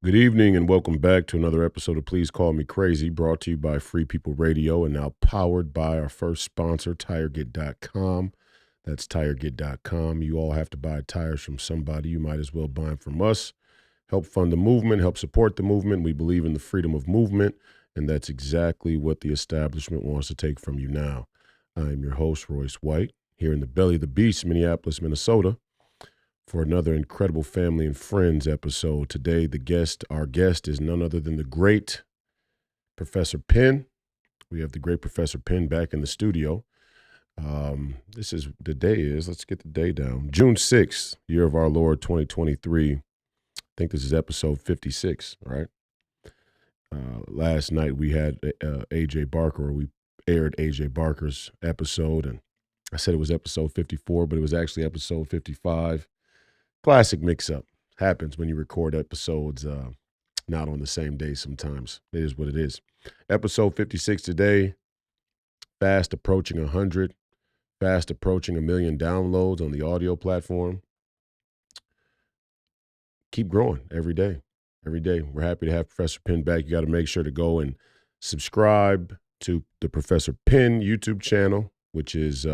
Good evening and welcome back to another episode of Please Call Me Crazy, brought to you by Free People Radio and now powered by our first sponsor, TireGet.com. That's TireGet.com. You all have to buy tires from somebody. You might as well buy them from us. Help fund the movement, help support the movement. We believe in the freedom of movement, and that's exactly what the establishment wants to take from you now. I'm your host, Royce White, here in the belly of the beast, Minneapolis, Minnesota, for another incredible family and friends episode. Today, our guest is none other than the great Professor Penn. We have the great Professor Penn back in the studio. Let's get the day down, June 6th, year of our Lord, 2023. I think this is episode 56, right? Last night we had AJ Barker, we aired AJ Barker's episode, and I said it was episode 54, but it was actually episode 55. Classic mix-up. Happens when you record episodes not on the same day sometimes. It is what it is. Episode 56 today, fast approaching 100, fast approaching 1 million downloads on the audio platform. Keep growing every day. Every day. We're happy to have Professor Penn back. You got to make sure to go and subscribe to the Professor Penn YouTube channel, which is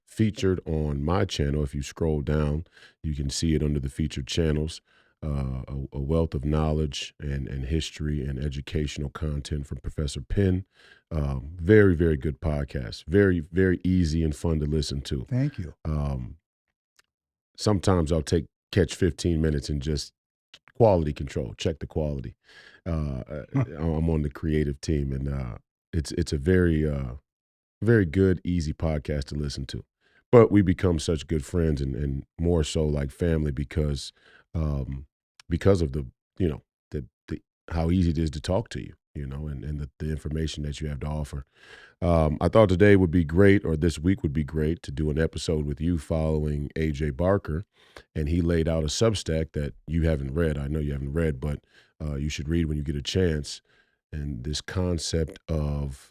featured on my channel. If you scroll down, you can see it under the featured channels. A wealth of knowledge and history and educational content from Professor Penn. Very, very good podcast. Very, very easy and fun to listen to. Thank you. Sometimes I'll catch 15 minutes and just quality control, check the quality. I'm on the creative team, and it's a very very good, easy podcast to listen to. But we become such good friends and more so like family because of the how easy it is to talk to you, and the information that you have to offer. I thought today would be great, or this week would be great, to do an episode with you following AJ Barker, and he laid out a Substack that you haven't read. I know you haven't read, but you should read when you get a chance. And this concept of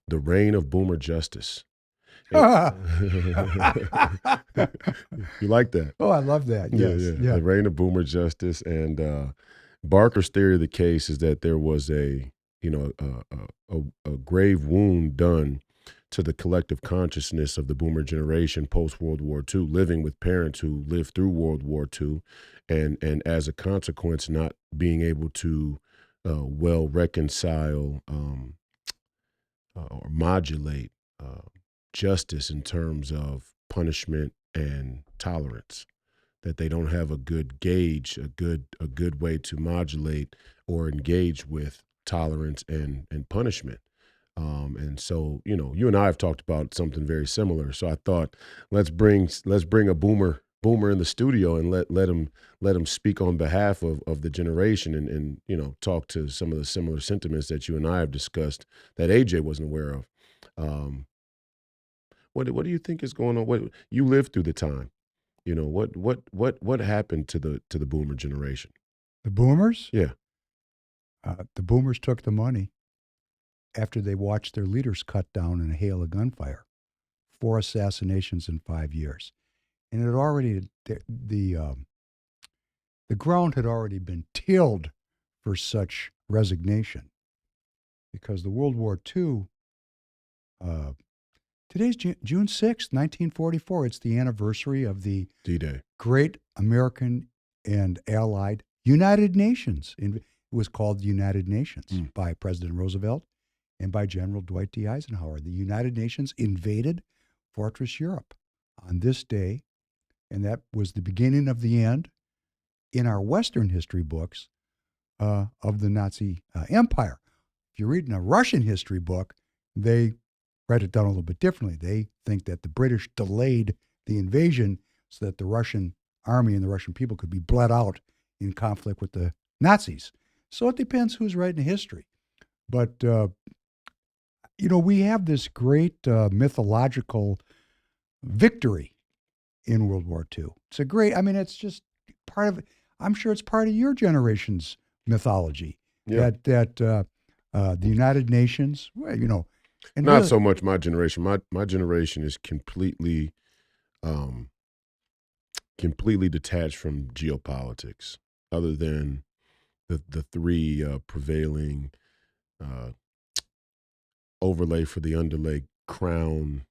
the reign of boomer justice. You like that? Oh, I love that. Yes. Yeah. The reign of boomer justice. And Barker's theory of the case is that there was a grave wound done to the collective consciousness of the boomer generation post-World War II, living with parents who lived through World War II, and as a consequence, not being able to well reconcile or modulate justice in terms of punishment and tolerance. That they don't have a good gauge, a good way to modulate or engage with tolerance and punishment. And so, you and I have talked about something very similar. So I thought, let's bring a boomer in the studio and let him speak on behalf of the generation and talk to some of the similar sentiments that you and I have discussed that AJ wasn't aware of. What do you think is going on? What you lived through the time? What happened to the boomer generation? The boomers? Yeah. The boomers took the money after they watched their leaders cut down in a hail of gunfire. 4 assassinations in 5 years. And it already, the ground had already been tilled for such resignation. Because the World War II, today's June 6th, 1944. It's the anniversary of the D-Day. Great American and Allied United Nations. It was called the United Nations by President Roosevelt and by General Dwight D. Eisenhower. The United Nations invaded Fortress Europe on this day, and that was the beginning of the end in our Western history books of the Nazi Empire. If you're reading a Russian history book, they write it down a little bit differently. They think that the British delayed the invasion so that the Russian army and the Russian people could be bled out in conflict with the Nazis. So it depends who's writing history. But, we have this great mythological victory in World War II. It's it's just part of, I'm sure it's part of your generation's mythology. Yeah. That the United Nations, and not really, so much my generation. My generation is completely detached from geopolitics, other than the three prevailing overlay for the underlay crown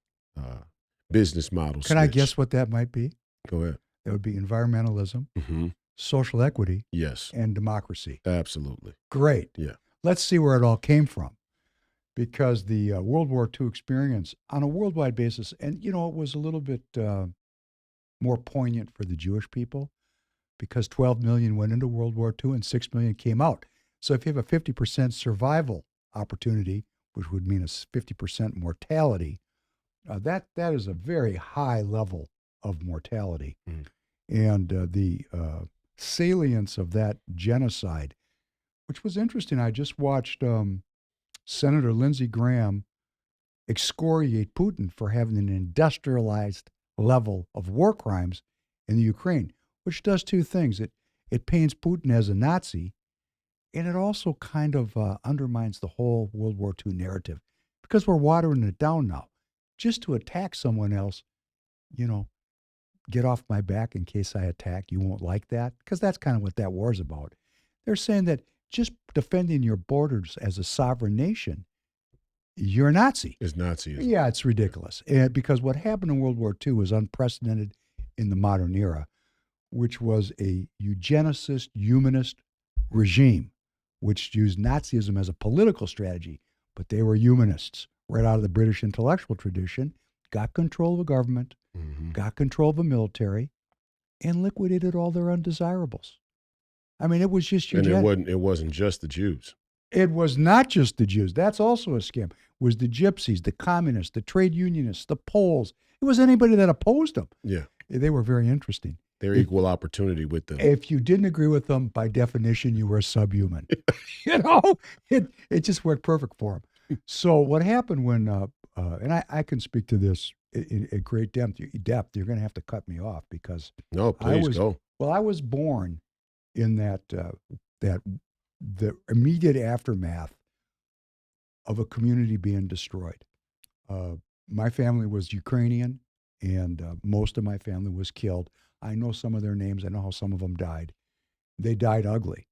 business model Can I switch. guess what that might be? Go ahead. That would be environmentalism, Mm-hmm. social equity, Yes, and democracy. absolutely. Great. Yeah. Let's see where it all came from. Because the World War II experience on a worldwide basis, and, it was a little bit more poignant for the Jewish people because 12 million went into World War II and 6 million came out. So if you have a 50% survival opportunity, which would mean a 50% mortality, that is a very high level of mortality. Mm. And the salience of that genocide, which was interesting. I just watched Senator Lindsey Graham excoriate Putin for having an industrialized level of war crimes in the Ukraine, which does two things. It paints Putin as a Nazi, and it also kind of undermines the whole World War II narrative because we're watering it down now. Just to attack someone else, get off my back in case I attack, you won't like that, because that's kind of what that war's about. They're saying that just defending your borders as a sovereign nation, you're a Nazi. It's Nazism. Yeah, it's ridiculous. And because what happened in World War II was unprecedented in the modern era, which was a eugenicist, humanist regime, which used Nazism as a political strategy, but they were humanists right out of the British intellectual tradition, got control of the government, got control of the military, and liquidated all their undesirables. I mean, it was just And it wasn't just the Jews. It was not just the Jews. That's also a scam. It was the gypsies, the communists, the trade unionists, the Poles. It was anybody that opposed them. Yeah. They were very interesting. They're equal opportunity with them. If you didn't agree with them, by definition, you were subhuman. It just worked perfect for them. So what happened when, and I can speak to this in great depth. You're going to have to cut me off because No, please go. Well, I was born in the immediate aftermath of a community being destroyed. My family was Ukrainian, and most of my family was killed. I know some of their names. I know how some of them died. They died ugly.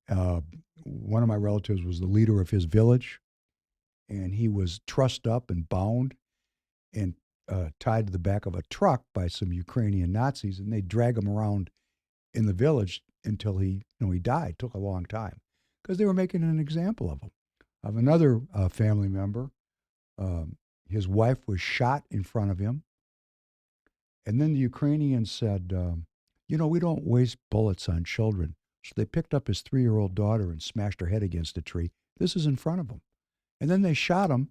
One of my relatives was the leader of his village, and he was trussed up and bound and tied to the back of a truck by some Ukrainian Nazis, and they drag him around in the village until he died. It took a long time because they were making an example of him. Of another family member, his wife was shot in front of him. And then the Ukrainians said, we don't waste bullets on children. So they picked up his 3-year-old daughter and smashed her head against a tree. This is in front of him. And then they shot him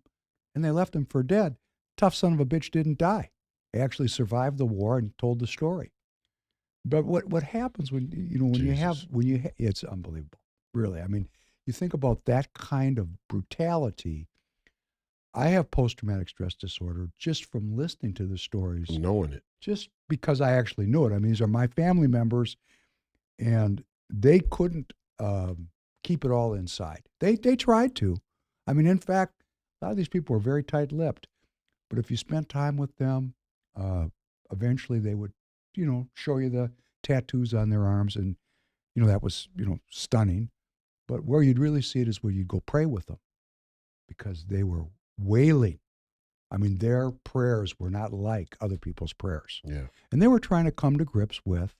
and they left him for dead. Tough son of a bitch didn't die. He actually survived the war and told the story. But what happens when it's unbelievable, really. I mean, you think about that kind of brutality. I have post-traumatic stress disorder just from listening to the stories. Knowing it. Just because I actually knew it. I mean, these are my family members, and they couldn't keep it all inside. They tried to. I mean, in fact, a lot of these people were very tight-lipped. But if you spent time with them, eventually they would, show you the tattoos on their arms, and, that was, stunning. But where you'd really see it is where you'd go pray with them, because they were wailing. I mean, their prayers were not like other people's prayers. Yeah. And they were trying to come to grips with,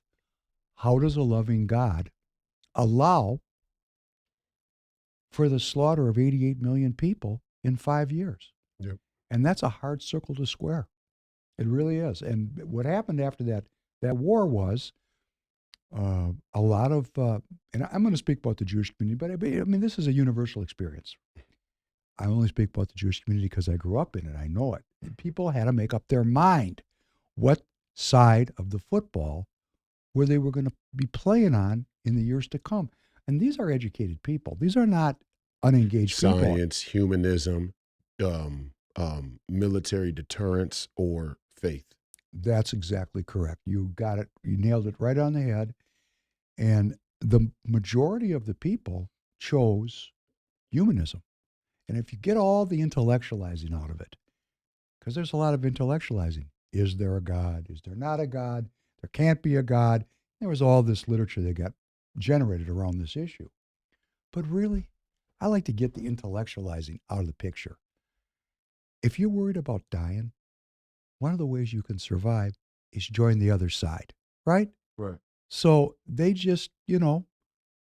how does a loving God allow for the slaughter of 88 million people in 5 years? Yep. And that's a hard circle to square. It really is. And what happened after that war was a lot of, and I'm going to speak about the Jewish community, but I mean, this is a universal experience. I only speak about the Jewish community because I grew up in it. I know it. People had to make up their mind what side of the football where they were going to be playing on in the years to come. And these are educated people. These are not unengaged people. Science, humanism, military deterrence, or faith. That's exactly correct. You got it. You nailed it right on the head. And the majority of the people chose humanism. And if you get all the intellectualizing out of it, because there's a lot of intellectualizing. Is there a God? Is there not a God? There can't be a God. There was all this literature that got generated around this issue. But really, I like to get the intellectualizing out of the picture. If you're worried about dying, one of the ways you can survive is join the other side, right? Right. So they just, a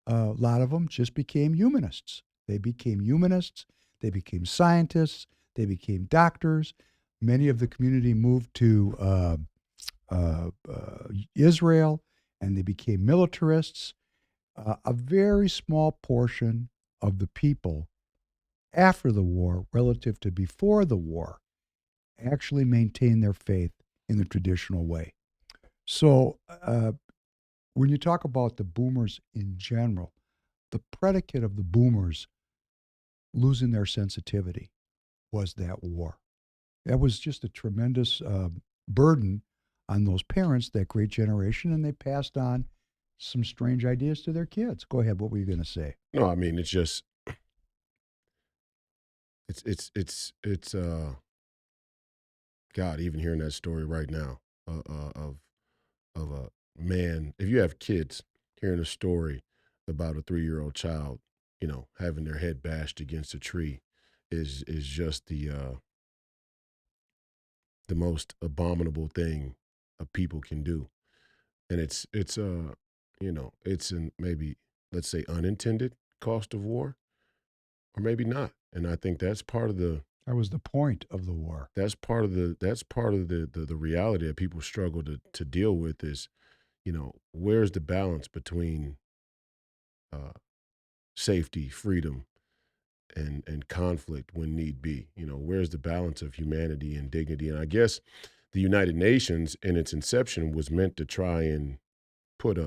lot of them just became humanists. They became humanists. They became scientists. They became doctors. Many of the community moved to Israel, and they became militarists. A very small portion of the people after the war, relative to before the war, actually maintained their faith in the traditional way. So when you talk about the boomers in general, the predicate of the boomers losing their sensitivity was that war. That was just a tremendous burden on those parents, that great generation, and they passed on some strange ideas to their kids. Go ahead. What were you going to say? No, I mean, it's just, it's God, even hearing that story right now of a man, if you have kids, hearing a story about a 3-year-old child, having their head bashed against a tree is just the most abominable thing a people can do. And it's an maybe, let's say, unintended cost of war, or maybe not. And I think that's part of the That was the point of the war. that's part of the reality that people struggle to deal with is, where's the balance between uh, safety, freedom, and conflict when need be? Where's the balance of humanity and dignity? And I guess the United Nations in its inception was meant to try and put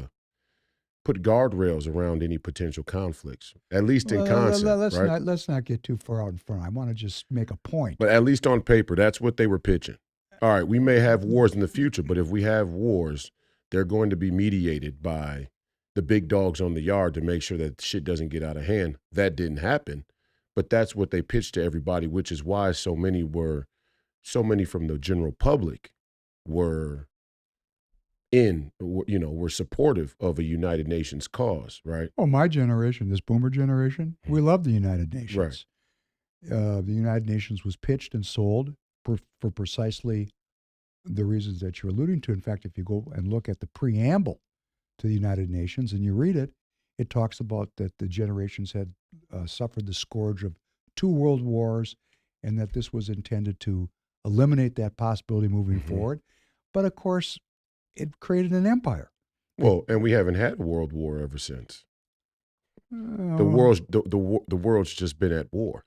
guardrails around any potential conflicts, at least in concept, right? Let's not get too far out in front. I want to just make a point. But at least on paper, that's what they were pitching. All right, we may have wars in the future, but if we have wars, they're going to be mediated by the big dogs on the yard to make sure that shit doesn't get out of hand. That didn't happen, but that's what they pitched to everybody, which is why so many from the general public were were supportive of a United Nations cause, right? Oh, my generation, this boomer generation, we love the United Nations. Right. The United Nations was pitched and sold for precisely the reasons that you're alluding to. In fact, if you go and look at the preamble to the United Nations and you read it, it talks about that the generations had suffered the scourge of 2 world wars, and that this was intended to eliminate that possibility moving forward. But of course, it created an empire. Well, and we haven't had a world war ever since. The world's just been at war.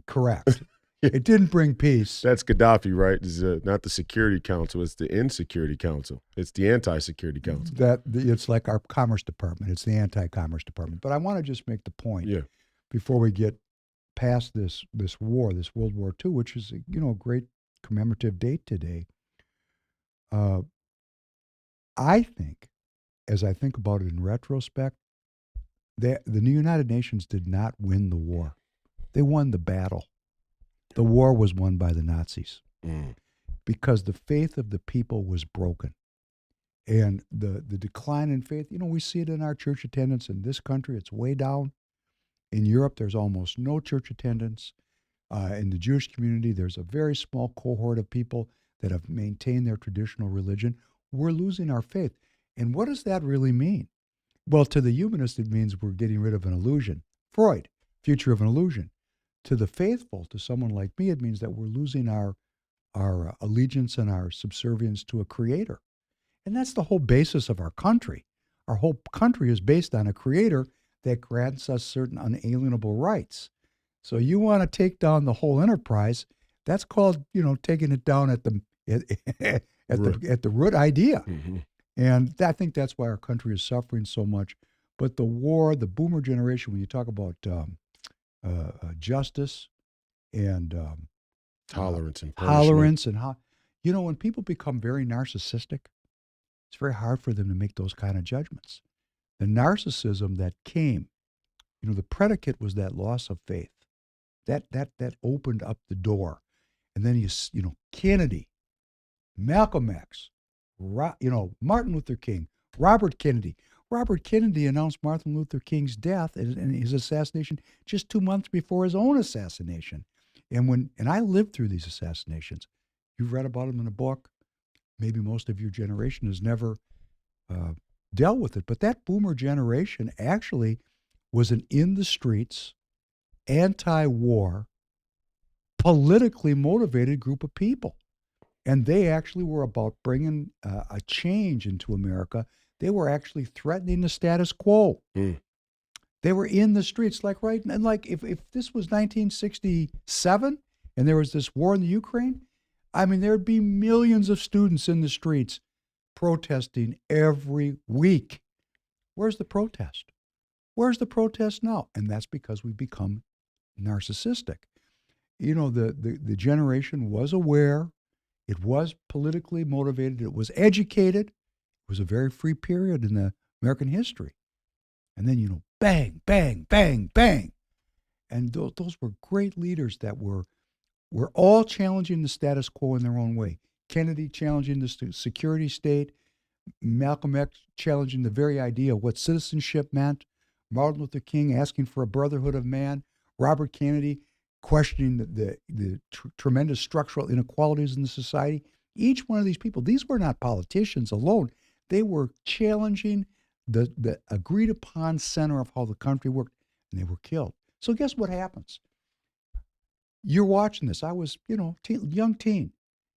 Correct. It didn't bring peace. That's Gaddafi, right? It's not the Security Council. It's the Insecurity Council. It's the Anti-Security Council. It's like our Commerce Department. It's the Anti-Commerce Department. But I want to just make the point before we get past this war, this World War II, which is a great commemorative date today. I think, as I think about it in retrospect, the United Nations did not win the war. They won the battle. The war was won by the Nazis because the faith of the people was broken. And the decline in faith, we see it in our church attendance in this country. It's way down. In Europe, there's almost no church attendance. In the Jewish community, there's a very small cohort of people that have maintained their traditional religion. We're losing our faith. And what does that really mean? Well, to the humanist, it means we're getting rid of an illusion. Freud, future of an illusion. To the faithful, to someone like me, it means that we're losing our allegiance and our subservience to a creator. And that's the whole basis of our country. Our whole country is based on a creator that grants us certain unalienable rights. So you want to take down the whole enterprise, that's called, taking it down at the root idea. And I think that's why our country is suffering so much. But the war, the boomer generation, when you talk about justice and tolerance and how, when people become very narcissistic, it's very hard for them to make those kind of judgments. The narcissism that came, the predicate was that loss of faith. That opened up the door. And then Kennedy, Malcolm X, Martin Luther King, Robert Kennedy. Robert Kennedy announced Martin Luther King's death and his assassination just 2 months before his own assassination. And I lived through these assassinations. You've read about them in a book. Maybe most of your generation has never dealt with it. But that boomer generation actually was an in the streets, anti-war, politically motivated group of people. And they actually were about bringing a change into America. They were actually threatening the status quo. They were in the streets, like if this was 1967 and there was this war in the Ukraine, I mean, there'd be millions of students in the streets protesting every week. Where's the protest? Where's the protest now? And that's because we've become narcissistic. You know, the generation was aware. It was politically motivated. It was educated. It was a very free period in the American history. And then, bang, bang, bang, bang. And those were great leaders that were all challenging the status quo in their own way. Kennedy challenging the security state. Malcolm X challenging the very idea of what citizenship meant. Martin Luther King asking for a brotherhood of man. Robert Kennedy questioning the tremendous structural inequalities in the society. Each one of these people, these were not politicians alone. They were challenging the agreed upon center of how the country worked, and they were killed. So guess what happens? You're watching this. I was, young teen.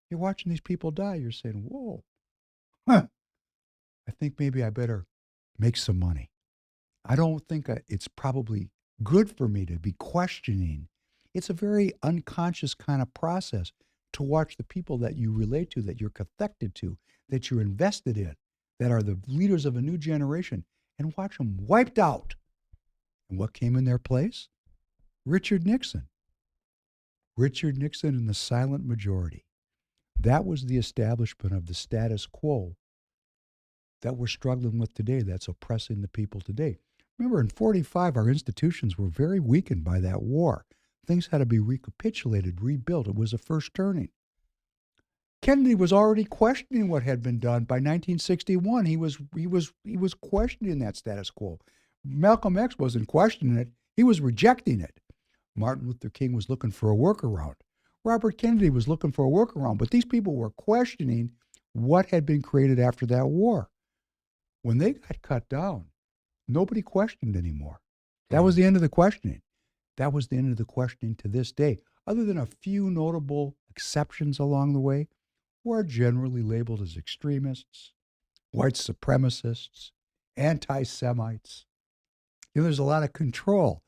You're watching these people die. You're saying, whoa, I think maybe I better make some money. I don't think it's probably good for me to be questioning. It's a very unconscious kind of process to watch the people that you relate to, that you're connected to, that you're invested in, that are the leaders of a new generation, and watch them wiped out. And what came in their place? Richard Nixon. Richard Nixon and the silent majority. That was the establishment of the status quo that we're struggling with today, that's oppressing the people today. Remember, in 1945, our institutions were very weakened by that war. Things had to be recapitulated, rebuilt. It was a first turning. Kennedy was already questioning what had been done by 1961. He was questioning that status quo. Malcolm X wasn't questioning it. He was rejecting it. Martin Luther King was looking for a workaround. Robert Kennedy was looking for a workaround. But these people were questioning what had been created after that war. When they got cut down, nobody questioned anymore. That was the end of the questioning. That was the end of the questioning to this day. Other than a few notable exceptions along the way, we're generally labeled as extremists, white supremacists, anti-Semites. There's a lot of control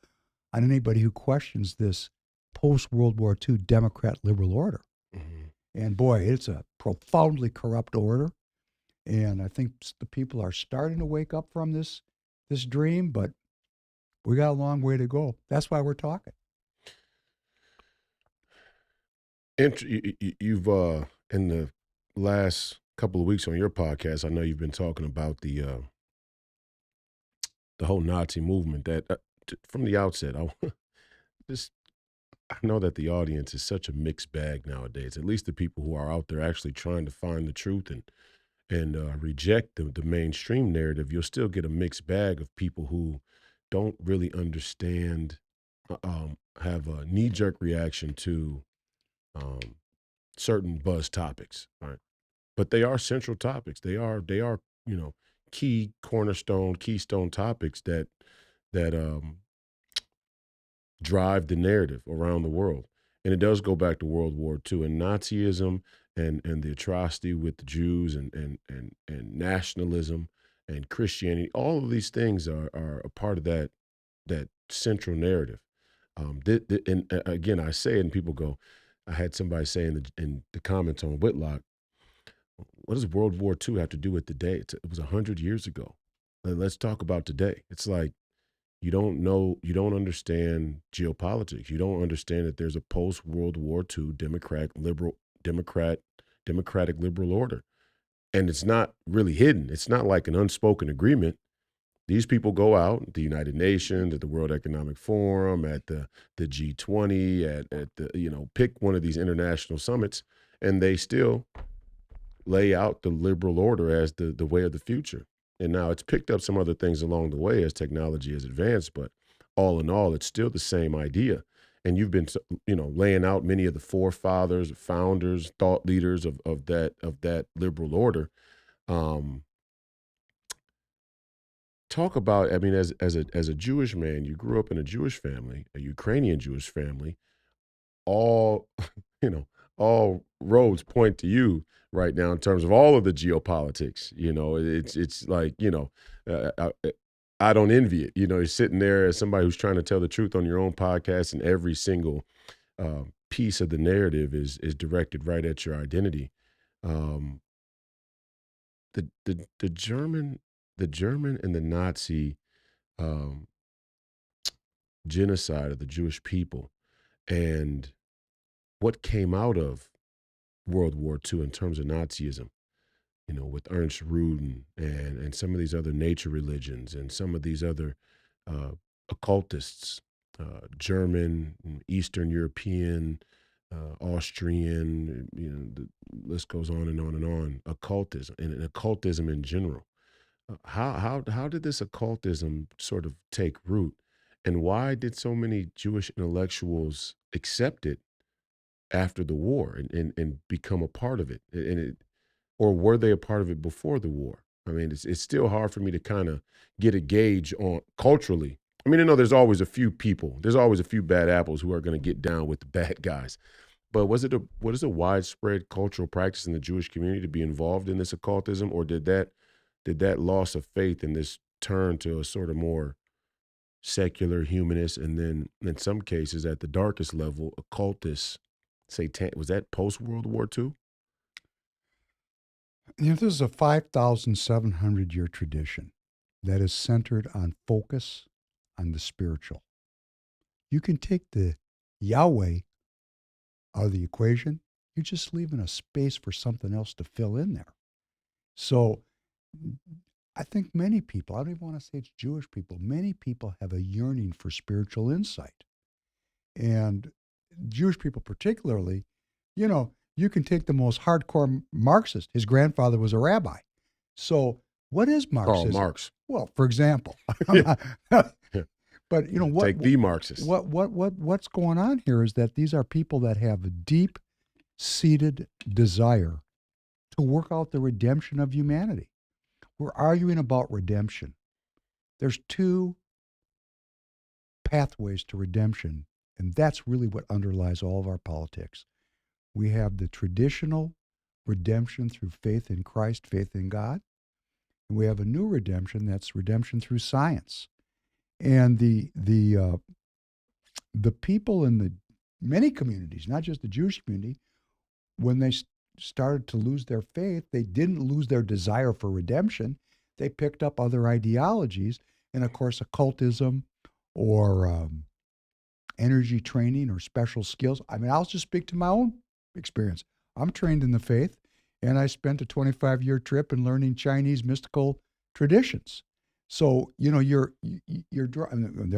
on anybody who questions this post-World War II Democrat liberal order. Mm-hmm. And boy, it's a profoundly corrupt order. And I think the people are starting to wake up from this dream, but we got a long way to go. That's why we're talking. You've in the last couple of weeks on your podcast, I know you've been talking about the whole Nazi movement. That from the outset, I know that the audience is such a mixed bag nowadays. At least the people who are out there actually trying to find the truth and reject the mainstream narrative, you'll still get a mixed bag of people who don't really understand, have a knee-jerk reaction to certain buzz topics, right? But they are central topics. They are key keystone topics that drive the narrative around the world. And it does go back to World War II and Nazism and the atrocity with the Jews and nationalism and Christianity. All of these things are a part of that central narrative. And again, I say it and people go, I had somebody say in the comments on Whitlock, what does World War II have to do with today? It was 100 years ago. Let's talk about today. It's like, you don't understand geopolitics. You don't understand that there's a post-World War II democratic liberal order. And it's not really hidden. It's not like an unspoken agreement. These people go out at the United Nations, at the World Economic Forum, at the G20, at the, pick one of these international summits, and they still lay out the liberal order as the way of the future. And now it's picked up some other things along the way as technology has advanced, but all in all, it's still the same idea. And you've been, laying out many of the forefathers, founders, thought leaders of that liberal order. Um, Talk about, I mean, as a Jewish man, you grew up in a Jewish family, a Ukrainian Jewish family. All you know, all roads point to you right now in terms of all of the geopolitics. It's like, I don't envy it. You're sitting there as somebody who's trying to tell the truth on your own podcast, and every single piece of the narrative is directed right at your identity. Um, the German and the Nazi um, genocide of the Jewish people, and what came out of World War II in terms of Nazism, with Ernst Rudin and some of these other nature religions and some of these other uh, occultists, German, Eastern European, Austrian, the list goes on and on and on. Occultism and occultism in general. How did this occultism sort of take root, and why did so many Jewish intellectuals accept it after the war and become a part of it? Or were they a part of it before the war? I mean, it's still hard for me to kind of get a gauge on culturally. I mean, I know there's always a few people, there's always a few bad apples who are going to get down with the bad guys. But what is a widespread cultural practice in the Jewish community to be involved in this occultism, or did that loss of faith in this turn to a sort of more secular humanist, and then in some cases at the darkest level, occultist, was that post World War II? This is a 5,700-year tradition that is centered on focus on the spiritual. You can take the Yahweh out of the equation, you're just leaving a space for something else to fill in there. So I think many people, I don't even want to say it's Jewish people, many people have a yearning for spiritual insight. And Jewish people particularly, you can take the most hardcore Marxist. His grandfather was a rabbi. So what is Marxism? Karl Marx. Well, for example. But what Take the Marxist. What's going on here is that these are people that have a deep-seated desire to work out the redemption of humanity. We're arguing about redemption. There's two pathways to redemption, and that's really what underlies all of our politics. We have the traditional redemption through faith in Christ, faith in God, and we have a new redemption that's redemption through science. And the people in the many communities, not just the Jewish community, when they started to lose their faith, they didn't lose their desire for redemption. They picked up other ideologies, and of course, occultism or energy training or special skills. I mean, I'll just speak to my own experience. I'm trained in the faith, and I spent a 25-year trip in learning Chinese mystical traditions. So, they're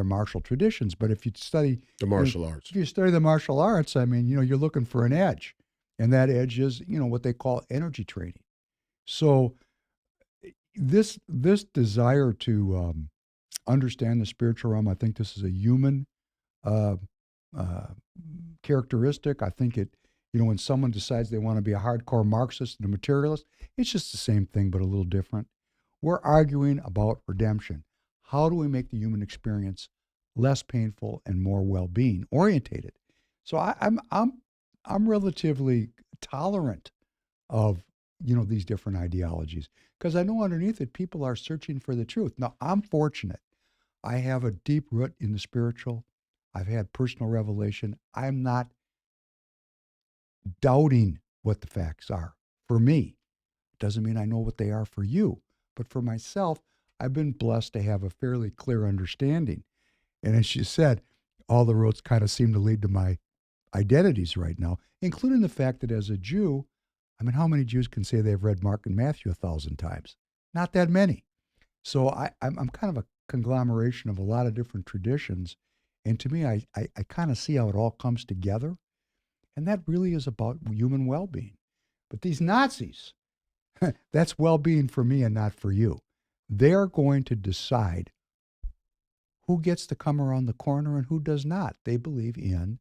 martial traditions, but if you study the martial arts, if you study the martial arts, I mean, you're looking for an edge, and that edge is, what they call energy training. So this desire to understand the spiritual realm, I think this is a human characteristic. I think it, when someone decides they want to be a hardcore Marxist and a materialist, it's just the same thing, but a little different. We're arguing about redemption. How do we make the human experience less painful and more well-being orientated? So I'm relatively tolerant of these different ideologies, because I know underneath it people are searching for the truth. Now, I'm fortunate. I have a deep root in the spiritual. I've had personal revelation. I'm not doubting what the facts are. For me, doesn't mean I know what they are for you. But for myself, I've been blessed to have a fairly clear understanding. And as you said, all the roads kind of seem to lead to my identities right now, including the fact that as a Jew, I mean, how many Jews can say they've read Mark and Matthew 1,000 times? Not that many. So I'm kind of a conglomeration of a lot of different traditions. And to me, I kind of see how it all comes together. And that really is about human well-being. But these Nazis, that's well-being for me and not for you. they're going to decide who gets to come around the corner and who does not. They believe in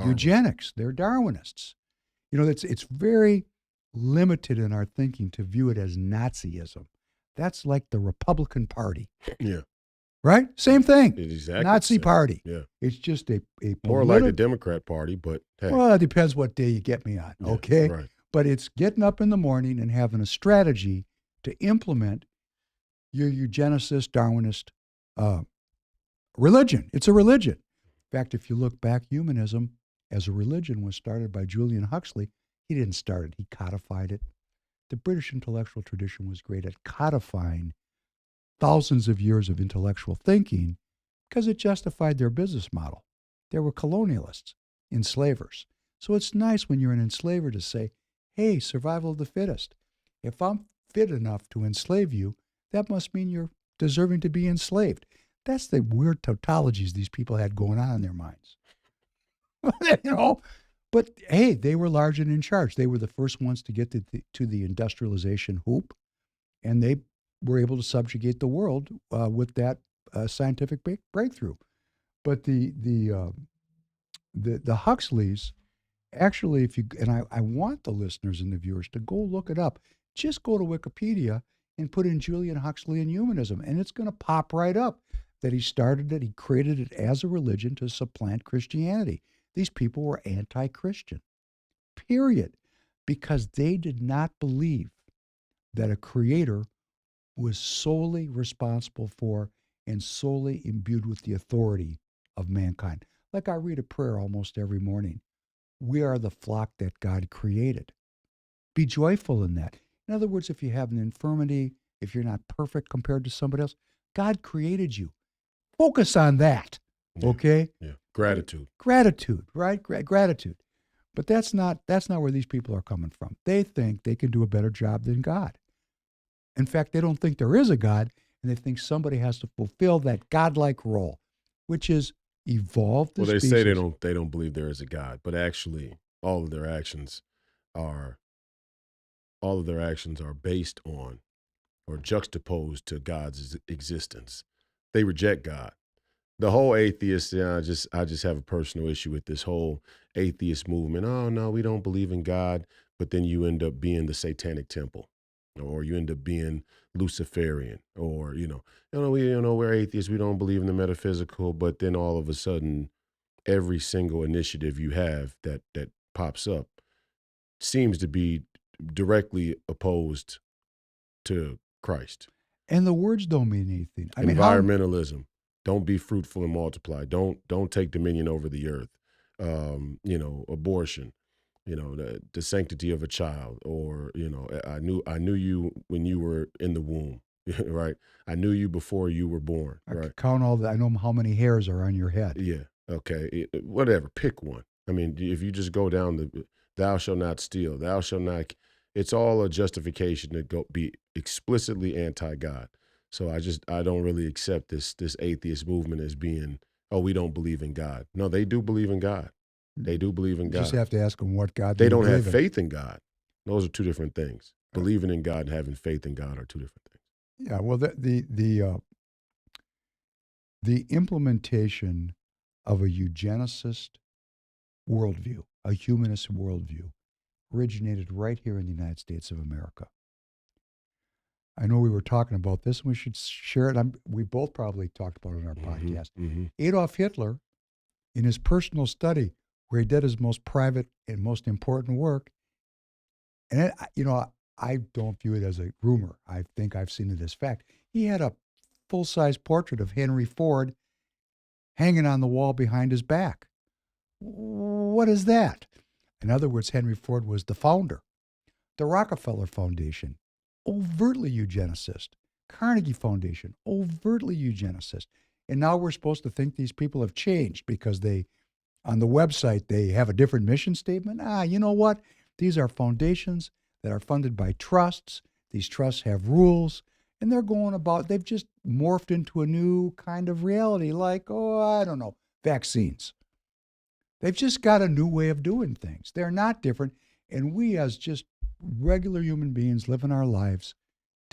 eugenics. They're Darwinists. You know, it's very limited in our thinking to view it as Nazism. That's like the Republican Party. Yeah. Right? Same thing. It's exactly Nazi party. Yeah. It's just a more like the Democrat Party, but hey. Well, it depends what day you get me on, okay? Right. But it's getting up in the morning and having a strategy to implement your eugenicist, Darwinist religion. It's a religion. In fact, if you look back, humanism as a religion was started by Julian Huxley. He didn't start it. He codified it. The British intellectual tradition was great at codifying thousands of years of intellectual thinking because it justified their business model. They were colonialists, enslavers. So it's nice when you're an enslaver to say, hey, survival of the fittest. If I'm fit enough to enslave you, that must mean you're deserving to be enslaved. That's the weird tautologies these people had going on in their minds. You know, but hey, they were large and in charge. They were the first ones to get to the industrialization hoop, and they were able to subjugate the world with that scientific breakthrough. But the Huxleys, actually, if you and I want the listeners and the viewers to go look it up. Just go to Wikipedia and put in Julian Huxley and humanism, and it's going to pop right up that he started it. He created it as a religion to supplant Christianity. These people were anti-Christian, period, because they did not believe that a creator was solely responsible for and solely imbued with the authority of mankind. Like I read a prayer almost every morning. We are the flock that God created. Be joyful in that. In other words, if you have an infirmity, if you're not perfect compared to somebody else, God created you. Focus on that, okay? Yeah. Gratitude. Gratitude, right? Gratitude. But that's not where these people are coming from. They think they can do a better job than God. In fact, they don't think there is a God, and they think somebody has to fulfill that godlike role, which is evolve the species. Well, they say they don't believe there is a God, but actually all of their actions are based on or juxtaposed to God's existence. They reject God. The whole atheist, I just have a personal issue with this whole atheist movement. Oh no, we don't believe in God, but then you end up being the Satanic Temple, or you end up being Luciferian, or we're atheists, we don't believe in the metaphysical, but then all of a sudden, every single initiative you have that pops up seems to be directly opposed to Christ. And the words don't mean anything. I mean, environmentalism. Don't be fruitful and multiply. Don't take dominion over the earth. Abortion. The sanctity of a child, or I knew you when you were in the womb, right? I knew you before you were born. I right? count all that. I know how many hairs are on your head. Yeah. Okay. Whatever. Pick one. I mean, if you just go down the thou shalt not steal, thou shalt not. It's all a justification to be explicitly anti-God. So I don't really accept this atheist movement as being, oh, we don't believe in God. No, they do believe in God. They do believe in God. You just have to ask them what God they don't have faith in God. Those are two different things. Believing in God and having faith in God are two different things. Yeah, well, the implementation of a eugenicist worldview, a humanist worldview, originated right here in the United States of America. I know we were talking about this, and we should share it. We both probably talked about it on our podcast. Mm-hmm. Adolf Hitler, in his personal study, where he did his most private and most important work, and I don't view it as a rumor. I think I've seen it as fact. He had a full-size portrait of Henry Ford hanging on the wall behind his back. What is that? In other words, Henry Ford was the founder. The Rockefeller Foundation, overtly eugenicist. Carnegie Foundation, overtly eugenicist. And now we're supposed to think these people have changed because on the website, they have a different mission statement. You know what? These are foundations that are funded by trusts. These trusts have rules, and they've just morphed into a new kind of reality, like, I don't know, vaccines. They've just got a new way of doing things. They're not different. And we, as just regular human beings living our lives,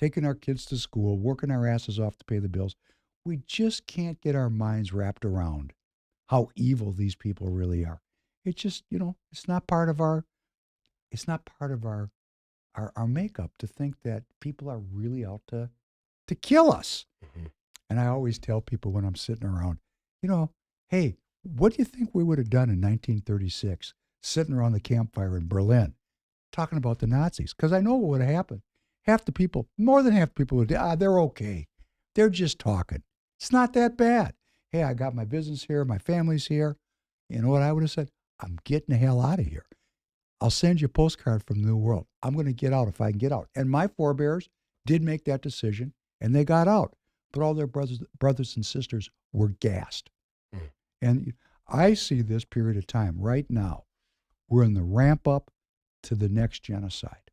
taking our kids to school, working our asses off to pay the bills. We just can't get our minds wrapped around how evil these people really are. It just, it's not part of our makeup to think that people are really out to kill us. Mm-hmm. And I always tell people when I'm sitting around, hey, what do you think we would have done in 1936, sitting around the campfire in Berlin, talking about the Nazis? Because I know what would have happened. More than half the people would, they're okay. They're just talking. It's not that bad. Hey, I got my business here. My family's here. You know what I would have said? I'm getting the hell out of here. I'll send you a postcard from the New World. I'm going to get out if I can get out. And my forebears did make that decision, and they got out. But all their brothers and sisters were gassed. Mm. And I see this period of time right now. We're in the ramp up to the next genocide.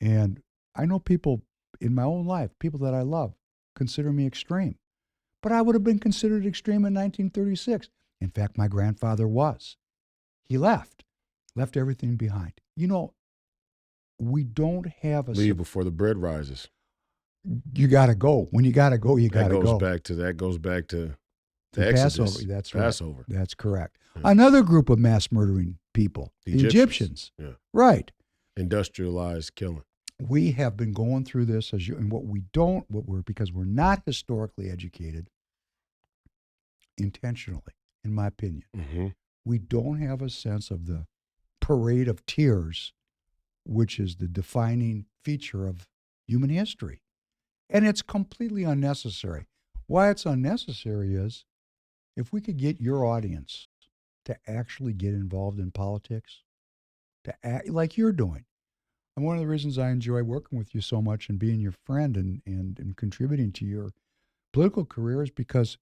And I know people in my own life, people that I love, consider me extreme. But I would have been considered extreme in 1936. In fact, my grandfather was. He left everything behind. We don't have a... Leave before the bread rises. You got to go. When you got to go, you got to go. That goes back to the Exodus. Passover. That's Passover. Right. That's correct. Yeah. Another group of mass murdering people, the Egyptians. Yeah. Right. Industrialized killing. We have been going through this and because we're not historically educated intentionally, in my opinion. Mm-hmm. We don't have a sense of the parade of tears, which is the defining feature of human history. And it's completely unnecessary. Why it's unnecessary is if we could get your audience to actually get involved in politics, to act like you're doing. And one of the reasons I enjoy working with you so much and being your friend and contributing to your political career is because,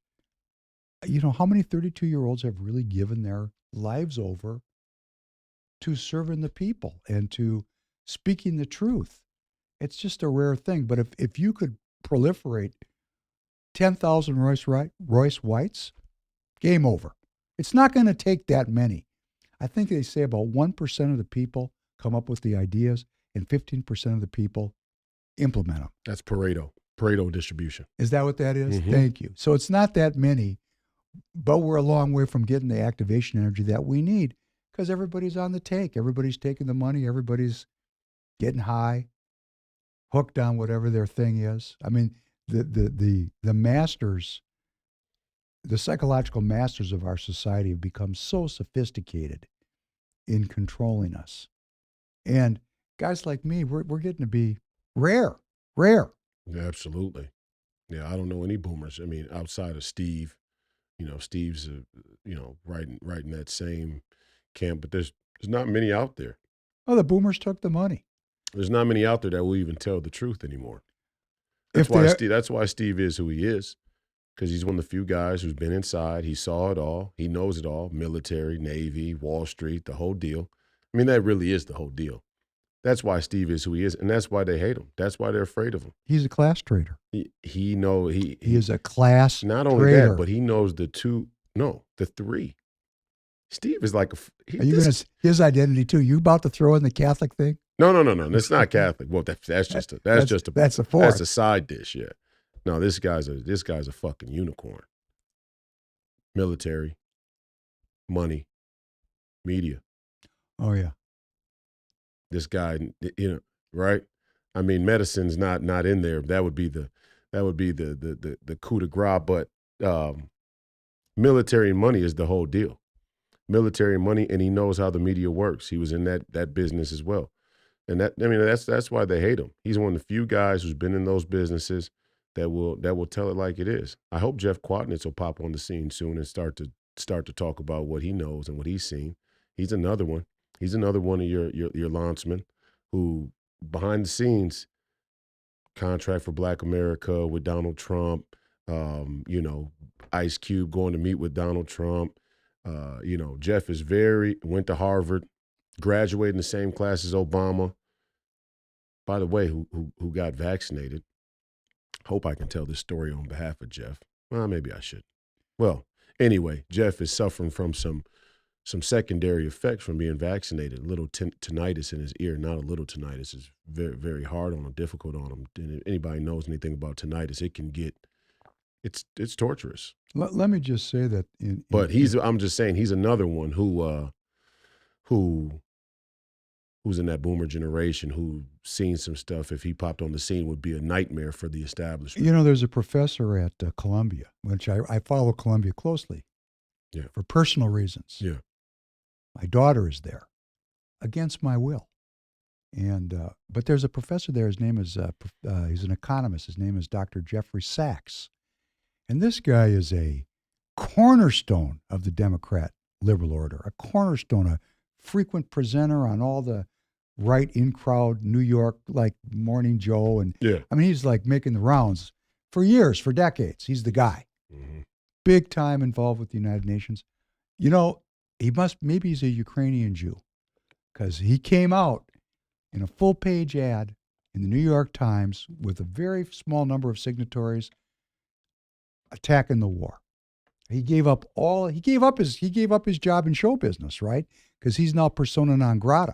how many 32-year-olds have really given their lives over to serving the people and to speaking the truth? It's just a rare thing. But if you could proliferate 10,000 Royce Whites, game over. It's not going to take that many. I think they say about 1% of the people come up with the ideas and 15% of the people implement them. That's Pareto distribution. Is that what that is? Mm-hmm. Thank you. So it's not that many, but we're a long way from getting the activation energy that we need because everybody's on the take. Everybody's taking the money. Everybody's getting high, hooked on whatever their thing is. I mean, the masters, the psychological masters of our society have become so sophisticated in controlling us. And guys like me, we're getting to be rare. Yeah, absolutely. Yeah, I don't know any boomers. I mean, outside of Steve, Steve's, right in that same camp, but there's not many out there. Oh, the boomers took the money. There's not many out there that will even tell the truth anymore. That's why Steve is who he is, because he's one of the few guys who's been inside. He saw it all. He knows it all. Military, Navy, Wall Street, the whole deal. I mean, that really is the whole deal. That's why Steve is who he is, and that's why they hate him. That's why they're afraid of him. He's a class traitor. He is a class traitor. Not only that, but he knows the three. Steve is like his identity too. You about to throw in the Catholic thing? No. It's not Catholic. Well, that's a fourth. That's a side dish. Yeah. No, this guy's a fucking unicorn. Military, money, media. Oh yeah. This guy, right? I mean, medicine's not in there. That would be the coup de grace. But military and money is the whole deal. Military and money, and he knows how the media works. He was in that business as well. And that's why they hate him. He's one of the few guys who's been in those businesses that will tell it like it is. I hope Jeff Quatnitz will pop on the scene soon and start to talk about what he knows and what he's seen. He's another one. He's another one of your lancemen who, behind the scenes, contract for Black America with Donald Trump. Ice Cube going to meet with Donald Trump. Jeff went to Harvard, graduated in the same class as Obama. By the way, who got vaccinated. Hope I can tell this story on behalf of Jeff. Well, maybe I should. Well, anyway, Jeff is suffering from some some secondary effects from being vaccinated. A little tinnitus in his ear, not a little tinnitus. It's very, very hard on him, difficult on him. And if anybody knows anything about tinnitus, it can get, it's torturous. Let me just say that. But I'm just saying, he's another one who's in that boomer generation who seen some stuff. If he popped on the scene, would be a nightmare for the establishment. You know, there's a professor at Columbia, which I follow Columbia closely. Yeah. For personal reasons. Yeah. My daughter is there, against my will, and but there's a professor there. His name is he's an economist. His name is Dr. Jeffrey Sachs, and this guy is a cornerstone of the Democrat liberal order, a cornerstone, a frequent presenter on all the right in crowd New York, like Morning Joe, and I mean he's like making the rounds for years, for decades. He's the guy, big time involved with the United Nations. You know, maybe he's a Ukrainian Jew, because he came out in a full page ad in the New York Times with a very small number of signatories attacking the war. He gave up his job in show business, right? Because he's now persona non grata.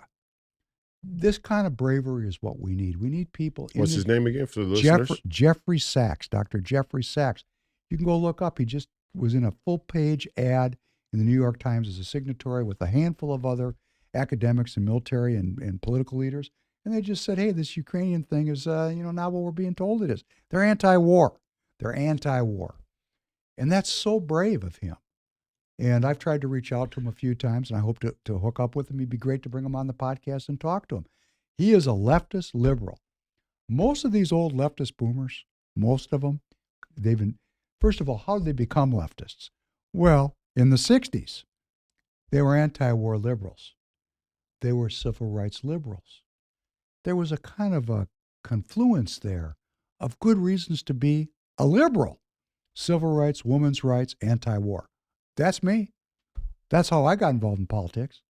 This kind of bravery is what we need. We need people. What's his name again for the listeners? Jeffrey Sachs, Dr. Jeffrey Sachs. You can go look up. He just was in a full page ad in the New York Times as a signatory with a handful of other academics and military and political leaders. And they just said, hey, this Ukrainian thing is, not what we're being told it is. They're anti-war. And that's so brave of him. And I've tried to reach out to him a few times, and I hope to hook up with him. It'd be great to bring him on the podcast and talk to him. He is a leftist liberal. Most of these old leftist boomers, most of them, first of all, how did they become leftists? Well, in the 60s, they were anti-war liberals. They were civil rights liberals. There was a kind of a confluence there of good reasons to be a liberal. Civil rights, women's rights, anti-war. That's me. That's how I got involved in politics.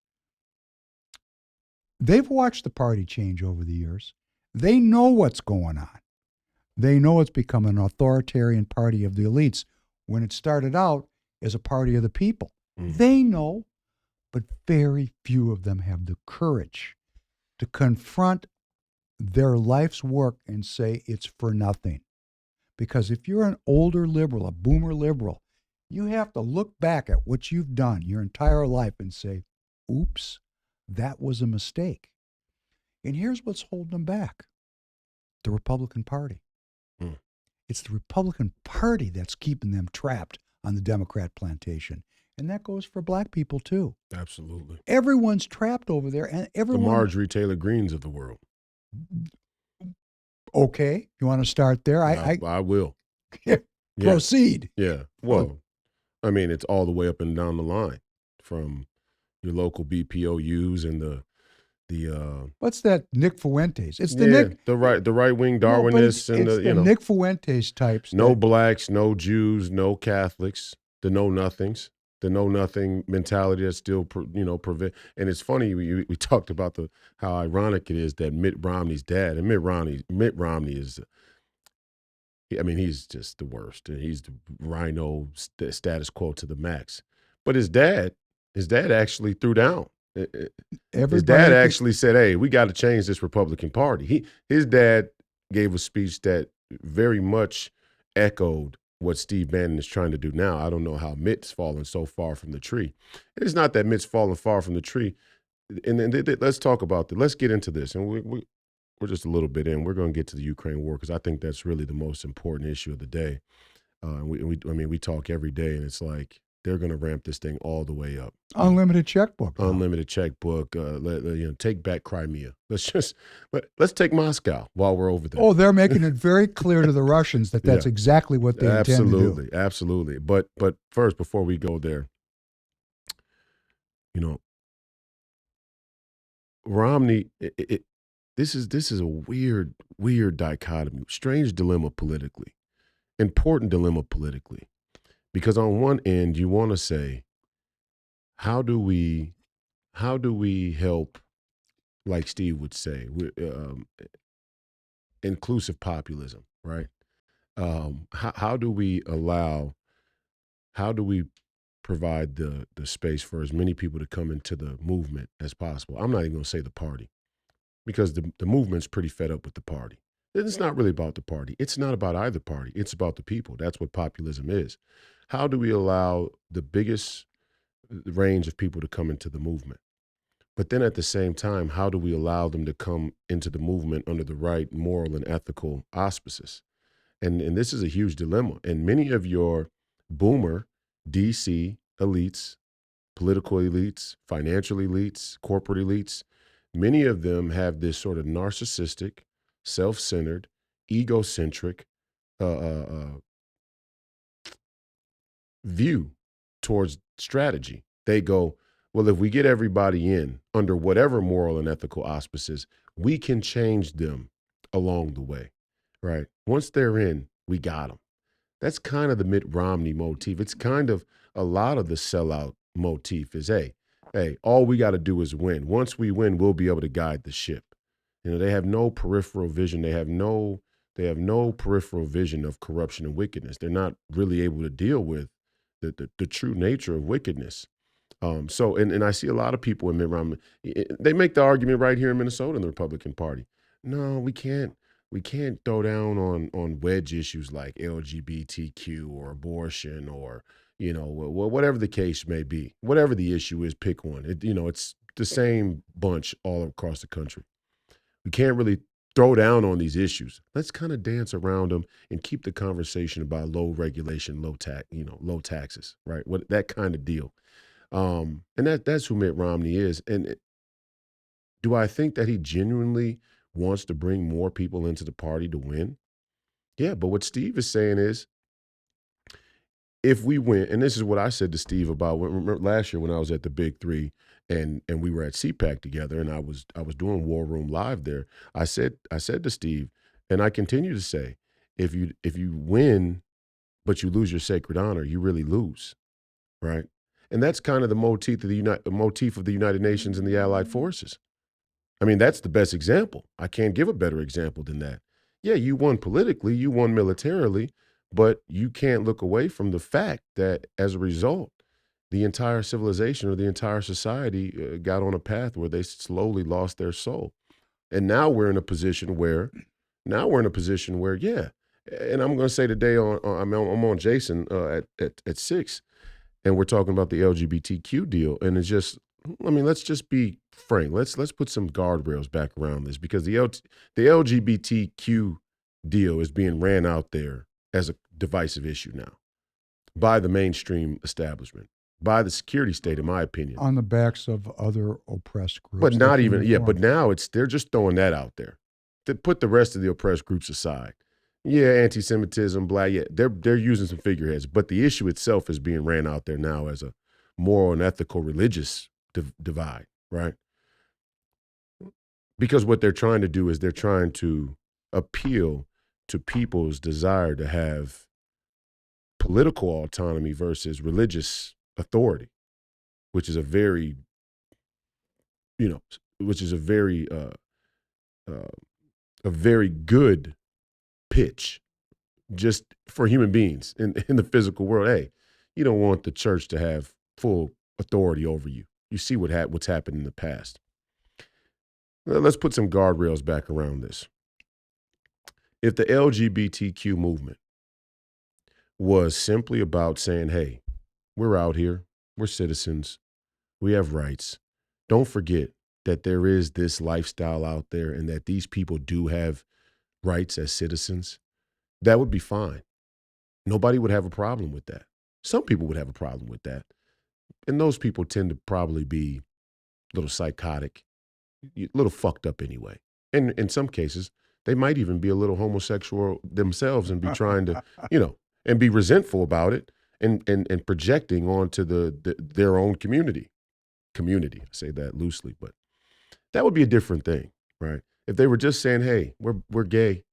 They've watched the party change over the years. They know what's going on. They know it's become an authoritarian party of the elites when it started out as a party of the people. They know, but very few of them have the courage to confront their life's work and say it's for nothing. Because if you're an older liberal, a boomer liberal, you have to look back at what you've done your entire life and say, oops, that was a mistake. And here's what's holding them back. The Republican Party. It's the Republican Party that's keeping them trapped on the Democrat plantation. And that goes for black people, too. Absolutely. Everyone's trapped over there. And everyone. The Marjorie Taylor Greens of the world. Okay. You want to start there? I will. Proceed. Yeah. Well, I mean, it's all the way up and down the line, from your local BPOUs and the what's that? Nick Fuentes. It's the the right wing Darwinists and the Nick Fuentes types. No blacks, no Jews, no Catholics, the know nothings, the know nothing mentality that still prevent. And it's funny, we talked about how ironic it is that Mitt Romney's dad, and Mitt Romney is, I mean, he's just the worst. He's the rhino status quo to the max. But his dad actually threw down. His dad actually said, hey, we got to change this Republican Party. His dad gave a speech that very much echoed what Steve Bannon is trying to do now. I don't know how Mitt's fallen so far from the tree. It's not that Mitt's fallen far from the tree. And let's talk about that. Let's get into this. And we're just a little bit in. We're going to get to the Ukraine war because I think that's really the most important issue of the day. We talk every day, and it's like they're going to ramp this thing all the way up. Unlimited checkbook. Unlimited checkbook. Take back Crimea. Let's take Moscow while we're over there. Oh, they're making it very clear to the Russians that that's exactly what they intend to do. Absolutely. But first, before we go there, Romney. This is a weird dichotomy, strange dilemma politically, important dilemma politically. Because on one end, you want to say, how do we help, like Steve would say, inclusive populism, right? How do we provide the space for as many people to come into the movement as possible. I'm not even going to say the party, because the movement's pretty fed up with the party. It's not really about the party. It's not about either party. It's about the people. That's what populism is. How do we allow the biggest range of people to come into the movement? But then at the same time, how do we allow them to come into the movement under the right moral and ethical auspices? And this is a huge dilemma. And many of your boomer DC elites, political elites, financial elites, corporate elites, many of them have this sort of narcissistic, self-centered, egocentric view towards strategy. They go, well, if we get everybody in under whatever moral and ethical auspices, we can change them along the way, right? Once they're in, we got them. That's kind of the Mitt Romney motif. It's kind of a lot of the sellout motif is, hey, all we got to do is win. Once we win, we'll be able to guide the ship. They have no peripheral vision. They have no peripheral vision of corruption and wickedness. They're not really able to deal with the true nature of wickedness. So I see a lot of people in Mitt Romney, they make the argument right here in Minnesota in the Republican Party. No, we can't throw down on wedge issues like LGBTQ or abortion or, whatever the case may be. Whatever the issue is, pick one. It's the same bunch all across the country. We can't really throw down on these issues. Let's kind of dance around them and keep the conversation about low regulation, low taxes, right? That kind of deal. And that's who Mitt Romney is. And do I think that he genuinely wants to bring more people into the party to win? Yeah, but what Steve is saying is, if we win, and this is what I said to Steve about remember last year when I was at the Big Three and we were at CPAC together and I was doing War Room Live there. I said to Steve, and I continue to say, if you win, but you lose your sacred honor, you really lose, right? And that's kind of the motif of the United Nations and the Allied forces. I mean, that's the best example. I can't give a better example than that. Yeah, you won politically, you won militarily, but you can't look away from the fact that as a result, the entire civilization or the entire society got on a path where they slowly lost their soul. And now we're in a position where, yeah. And I'm going to say today I'm on Jason at 6, and we're talking about the LGBTQ deal, and it's just, let's just be frank. Let's put some guardrails back around this, because the LGBTQ deal is being ran out there as a divisive issue now by the mainstream establishment, by the security state, in my opinion. On the backs of other oppressed groups. But not even, but now they're just throwing that out there to put the rest of the oppressed groups aside. Yeah, anti-Semitism, blah, yeah, they're using some figureheads, but the issue itself is being ran out there now as a moral and ethical religious divide, right? Because what they're trying to do is they're trying to appeal to people's desire to have political autonomy versus religious authority, which is a very good pitch just for human beings in the physical world. Hey, you don't want the church to have full authority over you. You see what's happened in the past. Let's put some guardrails back around this. If the LGBTQ movement was simply about saying, hey, we're out here, we're citizens, we have rights. Don't forget that there is this lifestyle out there and that these people do have rights as citizens, that would be fine. Nobody would have a problem with that. Some people would have a problem with that. And those people tend to probably be a little psychotic, a little fucked up anyway. And in some cases, they might even be a little homosexual themselves and be trying to, and be resentful about it and projecting onto their own community. I say that loosely, but that would be a different thing, right? If they were just saying, hey, we're gay.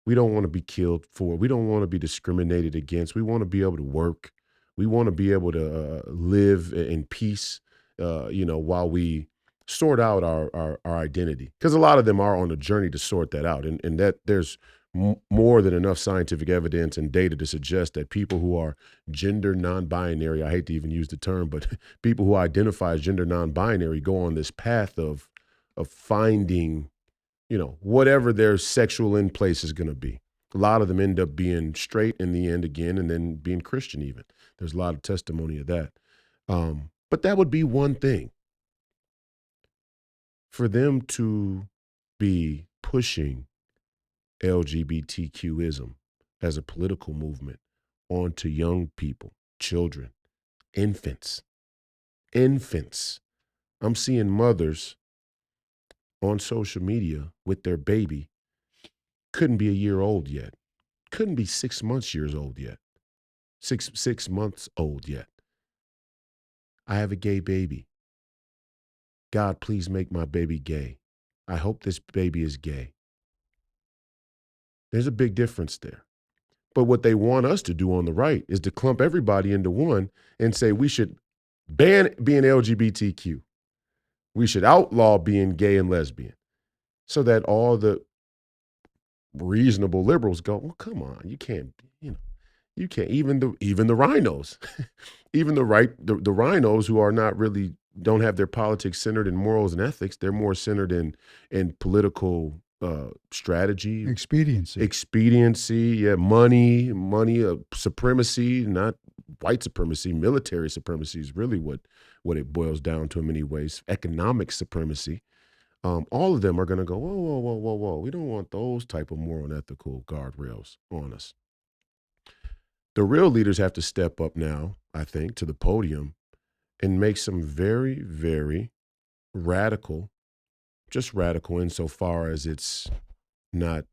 We don't want to be killed for. We don't want to be discriminated against. We want to be able to work. We want to be able to live in peace, while we sort out our identity. Because a lot of them are on a journey to sort that out. And that there's more than enough scientific evidence and data to suggest that people who are gender non-binary, I hate to even use the term, but people who identify as gender non-binary go on this path of finding, whatever their sexual in place is going to be. A lot of them end up being straight in the end again, and then being Christian even. There's a lot of testimony of that. But that would be one thing. For them to be pushing LGBTQism as a political movement onto young people, children, infants. I'm seeing mothers on social media with their baby, couldn't be a year old yet, couldn't be 6 months old yet, six months old yet. I have a gay baby. God, please make my baby gay. I hope this baby is gay. There's a big difference there. But what they want us to do on the right is to clump everybody into one and say we should ban being LGBTQ. We should outlaw being gay and lesbian, so that all the reasonable liberals go, well, come on, you can't, you can't. Even the rhinos, even the rhinos who are not really, don't have their politics centered in morals and ethics. They're more centered in political strategy, expediency, yeah, money, supremacy, not white supremacy. Military supremacy is really what it boils down to in many ways. Economic supremacy. All of them are going to go, whoa. We don't want those type of moral and ethical guardrails on us. The real leaders have to step up now, I think, to the podium and make some very, very radical, just radical insofar as it's not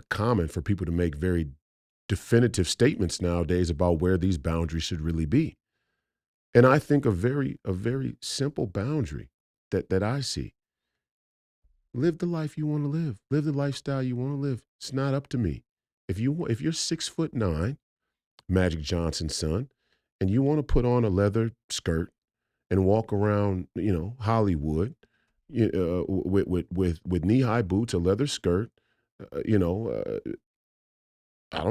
common for people to make very definitive statements nowadays about where these boundaries should really be. And I think a very simple boundary that I see. Live the life you want to live. Live the lifestyle you want to live. It's not up to me. If you're 6'9", Magic Johnson's son, and you want to put on a leather skirt and walk around, Hollywood, with knee-high boots, a leather skirt, I don't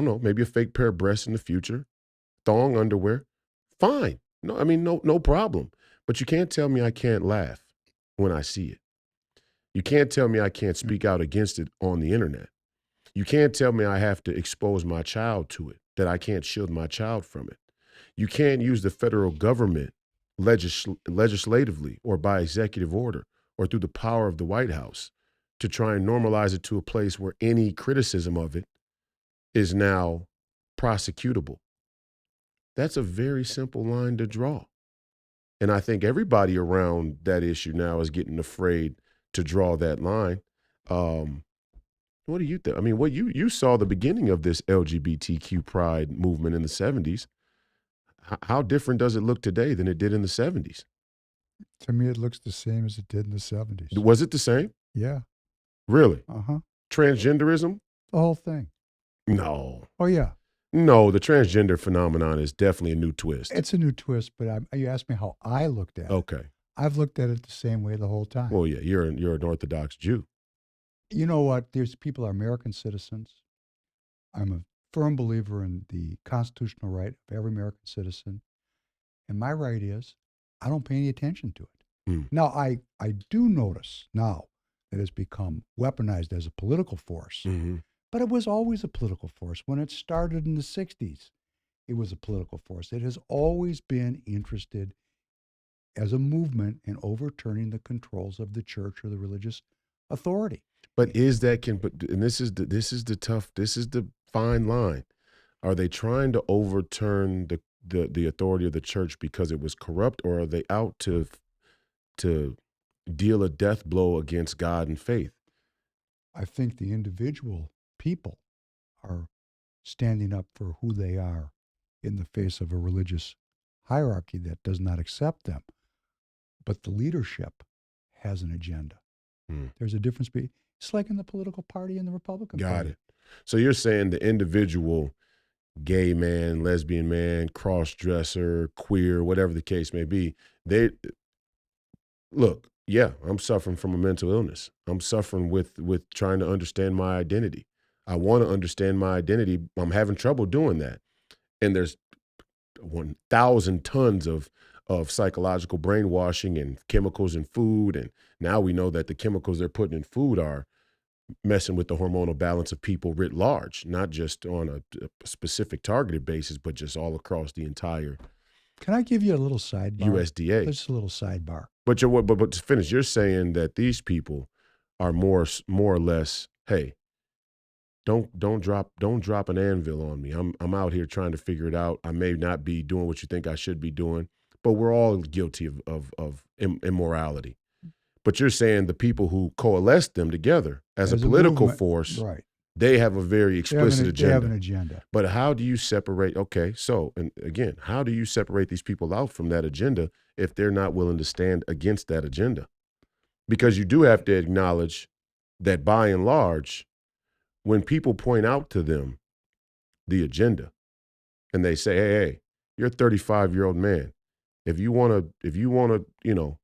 know, maybe a fake pair of breasts in the future, thong underwear, fine. No problem. But you can't tell me I can't laugh when I see it. You can't tell me I can't speak out against it on the internet. You can't tell me I have to expose my child to it, that I can't shield my child from it. You can't use the federal government legislatively or by executive order or through the power of the White House to try and normalize it to a place where any criticism of it is now prosecutable. That's a very simple line to draw. And I think everybody around that issue now is getting afraid to draw that line. What do you think? I mean, what you saw the beginning of this LGBTQ pride movement in the 70s. How different does it look today than it did in the 70s? To me, it looks the same as it did in the 70s. Was it the same? Yeah. Really? Uh-huh. Transgenderism? The whole thing. No. Oh, yeah. No, the transgender phenomenon is definitely a new twist. It's a new twist, but you asked me how I looked at it. Okay. I've looked at it the same way the whole time. Well, yeah, you're an Orthodox Jew. You know what? There's people are American citizens. I'm a firm believer in the constitutional right of every American citizen. And my right is I don't pay any attention to it. Now, I do notice now that it's become weaponized as a political force. Mm-hmm. But it was always a political force. When it started in the 60s, it was a political force. It has always been interested as a movement in overturning the controls of the church or the religious authority. But this is the fine line. Are they trying to overturn the authority of the church because it was corrupt, or are they out to deal a death blow against God and faith? I think the individual people are standing up for who they are in the face of a religious hierarchy that does not accept them. But the leadership has an agenda. There's a difference between, it's like in the political party and the Republican Party. Got it. So you're saying the individual gay man, lesbian man, cross-dresser, queer, whatever the case may be, look, Yeah, I'm suffering from a mental illness. I'm suffering with trying to understand my identity. I want to understand my identity. I'm having trouble doing that. And there's 1,000 tons of psychological brainwashing and chemicals in food. And now we know that the chemicals they're putting in food are messing with the hormonal balance of people writ large, not just on a specific targeted basis, but just all across the entire Can I give you a little sidebar? USDA. Just a little sidebar. But to finish, you're saying that these people are more or less, hey, don't drop an anvil on me. I'm out here trying to figure it out. I may not be doing what you think I should be doing, but we're all guilty of immorality. But you're saying the people who coalesce them together as a political movement, force, right? they have a very explicit agenda. They have an agenda. But how do you separate? Okay, so, and again, how do you separate these people out from that agenda if they're not willing to stand against that agenda? Because you do have to acknowledge that by and large, when people point out to them the agenda and they say, hey, you're a 35-year-old man. If you want to,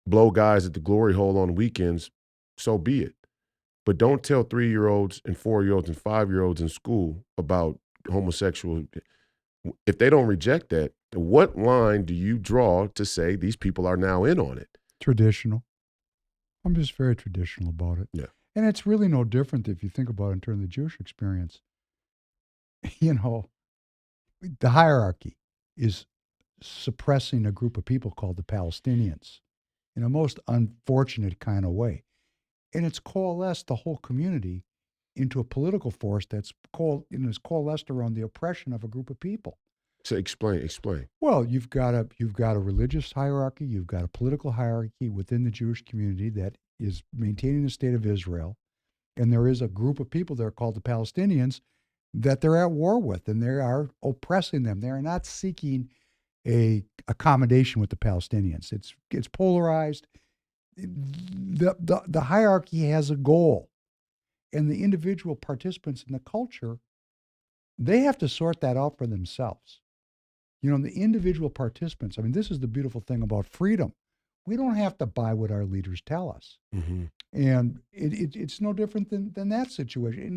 blow guys at the glory hole on weekends, so be it. But don't tell 3-year-olds and 4-year-olds and 5-year-olds in school about homosexual. If they don't reject that, what line do you draw to say these people are now in on it? Traditional. I'm just very traditional about it. Yeah. And it's really no different if you think about it in terms of the Jewish experience. The hierarchy is suppressing a group of people called the Palestinians in a most unfortunate kind of way. And it's coalesced the whole community into a political force that's coalesced around the oppression of a group of people. So explain. Well, you've got a religious hierarchy, you've got a political hierarchy within the Jewish community that is maintaining the state of Israel, and there is a group of people there called the Palestinians that they're at war with, and they are oppressing them. They are not seeking a accommodation with the Palestinians. It's polarized. The hierarchy has a goal, and the individual participants in the culture, they have to sort that out for themselves. The individual participants, this is the beautiful thing about freedom. We don't have to buy what our leaders tell us. Mm-hmm. And it's no different than that situation.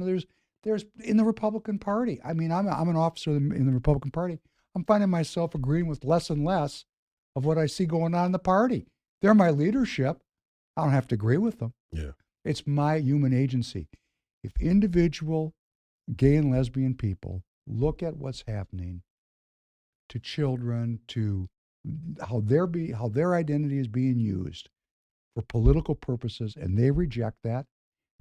There's in the Republican Party. I'm an officer in the Republican Party. I'm finding myself agreeing with less and less of what I see going on in the party. They're my leadership. I don't have to agree with them. Yeah. It's my human agency. If individual gay and lesbian people look at what's happening to children, to how their identity is being used for political purposes, and they reject that,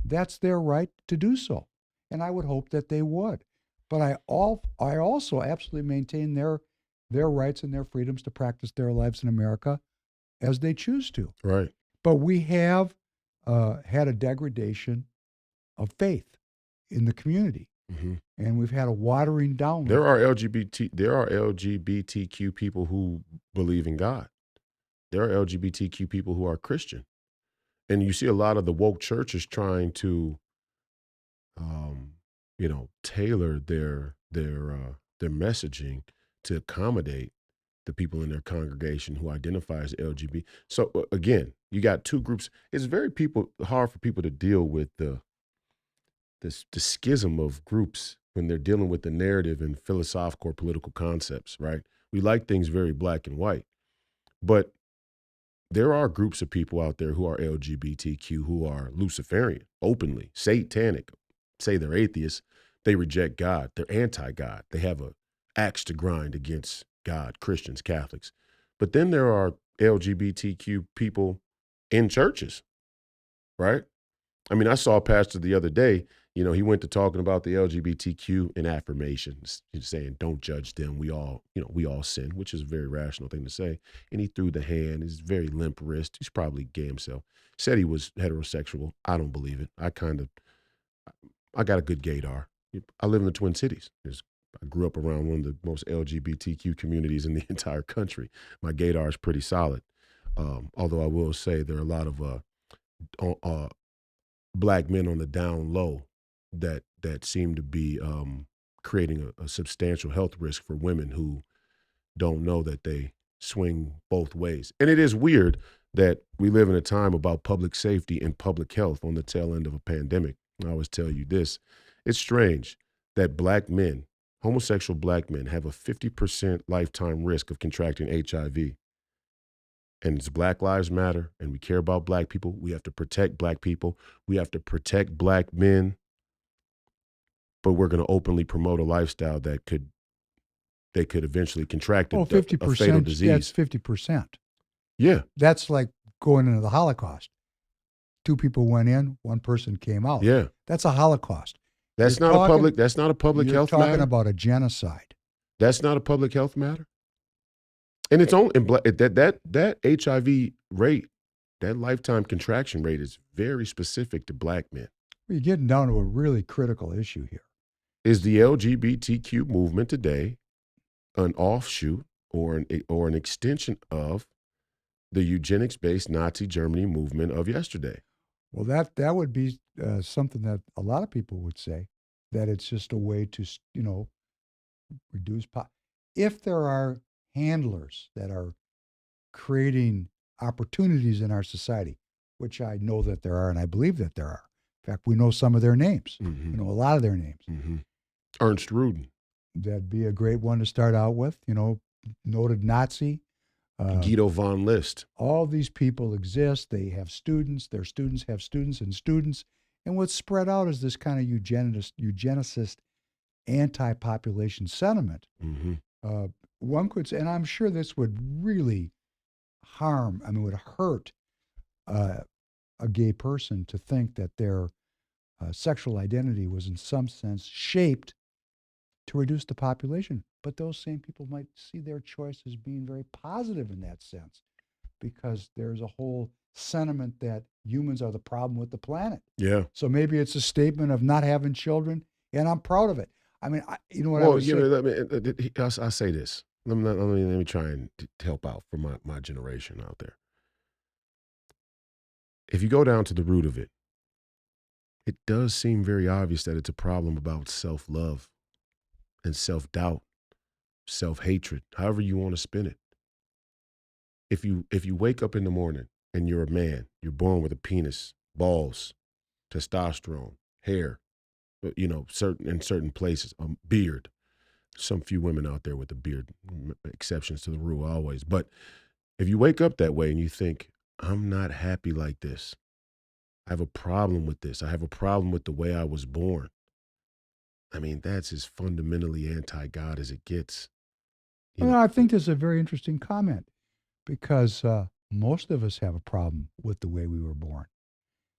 that's their right to do so. And I would hope that they would. But I also absolutely maintain their rights and their freedoms to practice their lives in America as they choose to. Right. But we have had a degradation of faith in the community. Mm-hmm. And we've had a watering down. There are LGBTQ people who believe in God. There are LGBTQ people who are Christian. And you see a lot of the woke churches trying to tailor their messaging to accommodate the people in their congregation who identify as LGBT. So again, you got two groups. It's very hard for people to deal with the schism of groups when they're dealing with the narrative and philosophical or political concepts, right? We like things very black and white, but there are groups of people out there who are LGBTQ, who are Luciferian, openly, satanic, say they're atheists, they reject God, they're anti-God, they have a axe to grind against God, Christians, Catholics. But then there are LGBTQ people in churches, right? I saw a pastor the other day, he went to talking about the LGBTQ in affirmations, saying, don't judge them. We all sin, which is a very rational thing to say. And he threw the hand, his very limp wrist. He's probably gay himself. Said he was heterosexual. I don't believe it. I got a good gaydar. I live in the Twin Cities. I grew up around one of the most LGBTQ communities in the entire country. My gaydar is pretty solid. Although I will say there are a lot of black men on the down low that seem to be creating a substantial health risk for women who don't know that they swing both ways. And it is weird that we live in a time about public safety and public health on the tail end of a pandemic. I always tell you this. It's strange that black men, homosexual black men, have a 50% lifetime risk of contracting HIV. And it's Black Lives Matter, and we care about black people. We have to protect black people. We have to protect black men. But we're going to openly promote a lifestyle that they could eventually contract a fatal 50%, disease. that's 50%. Yeah. That's like going into the Holocaust. 2 people went in, 1 person came out. Yeah. That's a Holocaust. That's not a public health matter. You're talking about a genocide. That's not a public health matter. And it's only that HIV rate, that lifetime contraction rate is very specific to black men. You're getting down to a really critical issue here. Is the LGBTQ movement today an offshoot or an extension of the eugenics-based Nazi Germany movement of yesterday? Well, that would be something that a lot of people would say, that it's just a way to, reduce if there are handlers that are creating opportunities in our society, which I know that there are, and I believe that there are. In fact, we know some of their names. Mm-hmm. We know a lot of their names. Mm-hmm. Ernst Rudin. That'd be a great one to start out with. Noted Nazi. Guido von List. All these people exist. They have students. Their students have students and students. And what's spread out is this kind of eugenicist, anti-population sentiment. Mm-hmm. One could say, and I'm sure this would really would hurt a gay person to think that their sexual identity was in some sense shaped to reduce the population. But those same people might see their choice as being very positive in that sense, because there's a whole sentiment that humans are the problem with the planet. Yeah. So maybe it's a statement of not having children, and I'm proud of it. I mean, I say this. Let me try and help out for my generation out there. If you go down to the root of it, it does seem very obvious that it's a problem about self-love and self-doubt, self-hatred, however you want to spin it. If you wake up in the morning and you're a man, you're born with a penis, balls, testosterone, hair, certain places, a beard. Some few women out there with a beard, exceptions to the rule always. But if you wake up that way and you think, I'm not happy like this, I have a problem with this, I have a problem with the way I was born, I mean, that's as fundamentally anti-God as it gets. I think this is a very interesting comment, because most of us have a problem with the way we were born.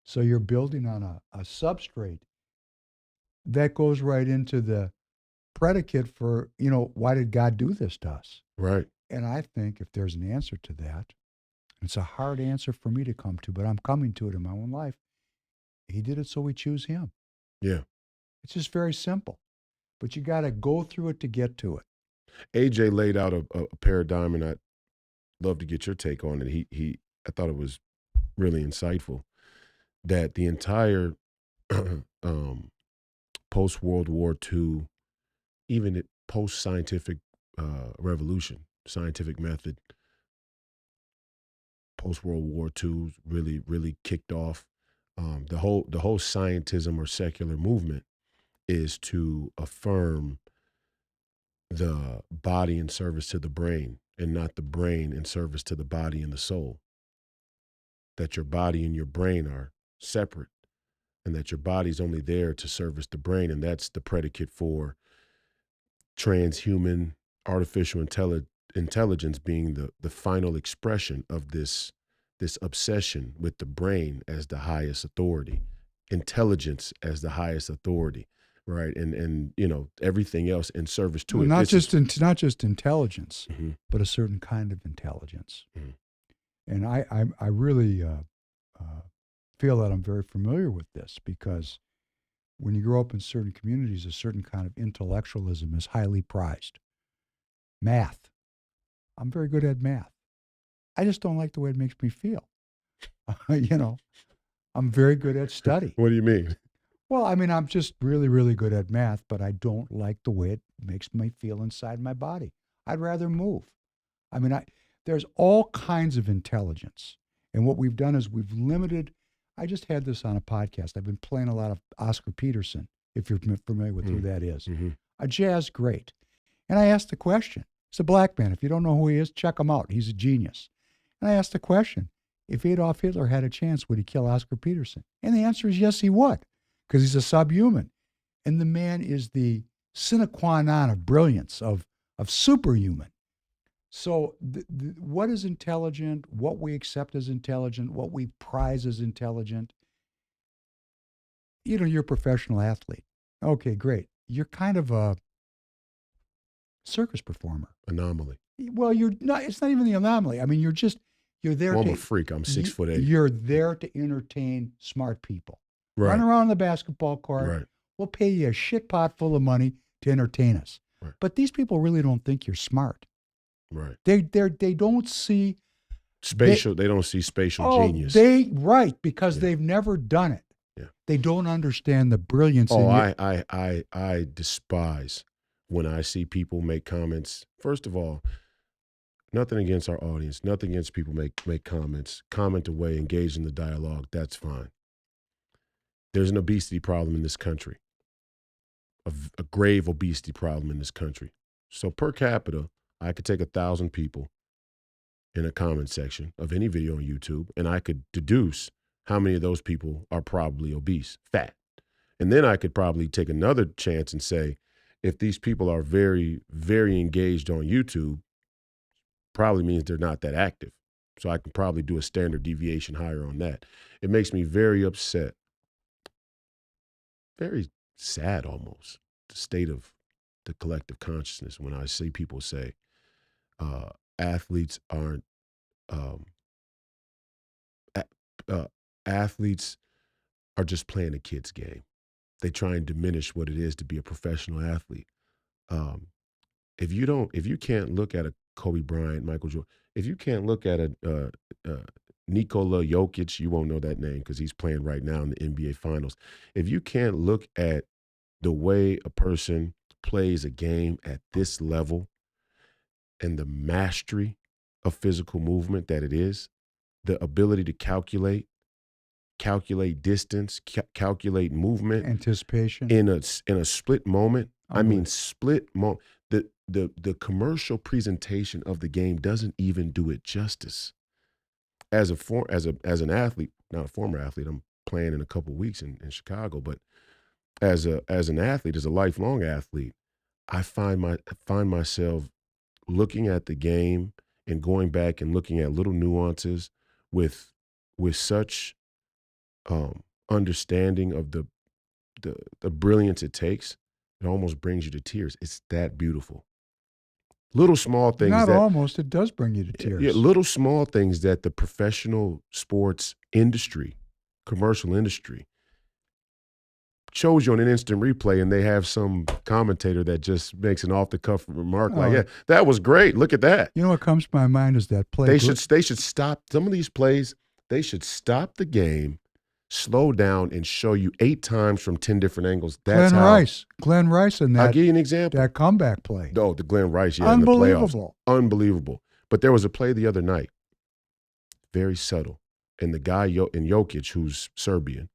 So you're building on a substrate that goes right into the predicate for, why did God do this to us? Right. And I think if there's an answer to that, it's a hard answer for me to come to, but I'm coming to it in my own life. He did it so we choose him. Yeah. It's just very simple, but you got to go through it to get to it. AJ laid out a paradigm, and I'd love to get your take on it. I thought it was really insightful that the entire post-World War II, even post-scientific revolution, scientific method, post-World War II really, really kicked off. The whole scientism or secular movement is to affirm the body in service to the brain, and not the brain in service to the body and the soul. That your body and your brain are separate, and that your body's only there to service the brain, and that's the predicate for transhuman artificial intelligence being the final expression of this obsession with the brain as the highest authority, intelligence as the highest authority, right? And everything else in service to it. Not just intelligence, mm-hmm. but a certain kind of intelligence. Mm-hmm. And I really feel that I'm very familiar with this, because when you grow up in certain communities, a certain kind of intellectualism is highly prized. Math. I'm very good at math. I just don't like the way it makes me feel. I'm very good at study. What do you mean? Well, I mean, I'm just really, really good at math, but I don't like the way it makes me feel inside my body. I'd rather move. I mean, there's all kinds of intelligence. And what we've done is we've limited. I just had this on a podcast. I've been playing a lot of Oscar Peterson, if you're familiar with who that is, a jazz great. And I asked the question. It's a black man. If you don't know who he is, check him out. He's a genius. And I asked the question, if Adolf Hitler had a chance, would he kill Oscar Peterson? And the answer is yes, he would, because he's a subhuman. And the man is the sine qua non of brilliance, of superhuman. So what is intelligent, what we accept as intelligent, what we prize as intelligent, you're a professional athlete. Okay, great. You're kind of a circus performer. Anomaly. Well, you're not. It's not even the anomaly. I mean, you're there. Well, I'm a freak. I'm 6'8". You're there to entertain smart people. Right. Run around the basketball court. Right. We'll pay you a shit pot full of money to entertain us. Right. But these people really don't think you're smart. Right. They don't see spatial. They don't see spatial genius. Because they've never done it. Yeah. They don't understand the brilliance. I despise when I see people make comments. First of all, nothing against our audience, nothing against people make comments, comment away, engage in the dialogue. That's fine. There's an obesity problem in this country, a grave obesity problem in this country. So per capita, I could take 1,000 people in a comment section of any video on YouTube, and I could deduce how many of those people are probably obese, fat. And then I could probably take another chance and say, if these people are very, very engaged on YouTube, probably means they're not that active. So I can probably do a standard deviation higher on that. It makes me very upset, very sad almost, the state of the collective consciousness when I see people say athletes aren't, athletes are just playing a kid's game. They try and diminish what it is to be a professional athlete. If you can't look at a Kobe Bryant, Michael Jordan, if you can't look at a Nikola Jokic, you won't know that name because he's playing right now in the NBA Finals. If you can't look at the way a person plays a game at this level and the mastery of physical movement that it is, the ability to calculate distance, calculate movement, anticipation in a split moment. I mean, split moment. The commercial presentation of the game doesn't even do it justice. As an athlete, not a former athlete, I'm playing in a couple of weeks in Chicago, but as an athlete, as a lifelong athlete, I find myself looking at the game and going back and looking at little nuances with such understanding of the brilliance it takes. It almost brings you to tears. It's that beautiful. Little small things. It does bring you to tears. Yeah, little small things that the professional sports industry, commercial industry, shows you on an instant replay, and they have some commentator that just makes an off-the-cuff remark like, yeah, that was great. Look at that. You know what comes to my mind is that play. They should stop some of these plays. They should stop the game, slow down, and show you 8 times from 10 different angles. That's Glenn Rice in that. I'll give you an example. That comeback play. Oh, the Glenn Rice, yeah, unbelievable. In the playoffs. Unbelievable. But there was a play the other night, very subtle, and the guy in Jokic, who's Serbian,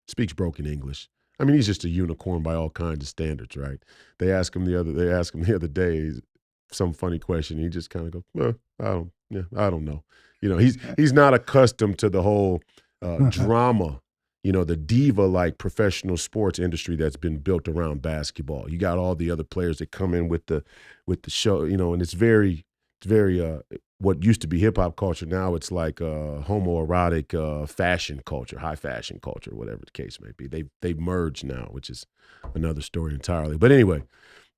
speaks broken English. I mean, he's just a unicorn by all kinds of standards, right? They asked him the other day some funny question. He just kind of goes, I don't know. You know, he's not accustomed to the whole drama, the diva-like professional sports industry that's been built around basketball. You got all the other players that come in with the show, and it's very what used to be hip-hop culture. Now it's like homoerotic fashion culture, high fashion culture, whatever the case may be. They merged now, which is another story entirely. But anyway,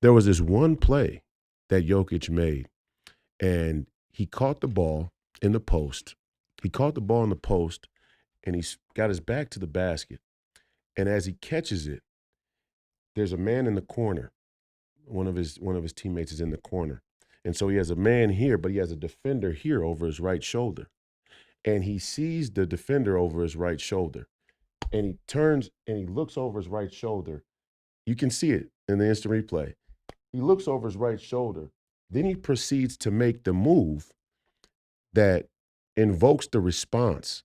there was this one play that Jokic made, and he caught the ball in the post. And he's got his back to the basket. And as he catches it, there's a man in the corner. One of his teammates is in the corner. And so he has a man here, but he has a defender here over his right shoulder. And he sees the defender over his right shoulder. And he turns and he looks over his right shoulder. You can see it in the instant replay. He looks over his right shoulder. Then he proceeds to make the move that invokes the response,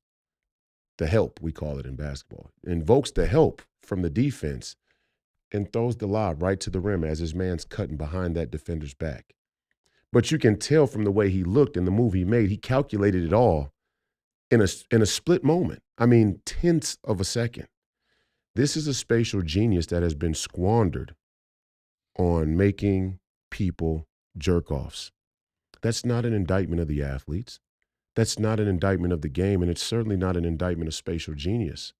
the help, we call it in basketball, invokes the help from the defense and throws the lob right to the rim as his man's cutting behind that defender's back. But you can tell from the way he looked and the move he made, he calculated it all in a split moment. I mean, tenths of a second. This is a spatial genius that has been squandered on making people jerk-offs. That's not an indictment of the athletes. That's not an indictment of the game, and it's certainly not an indictment of spatial genius.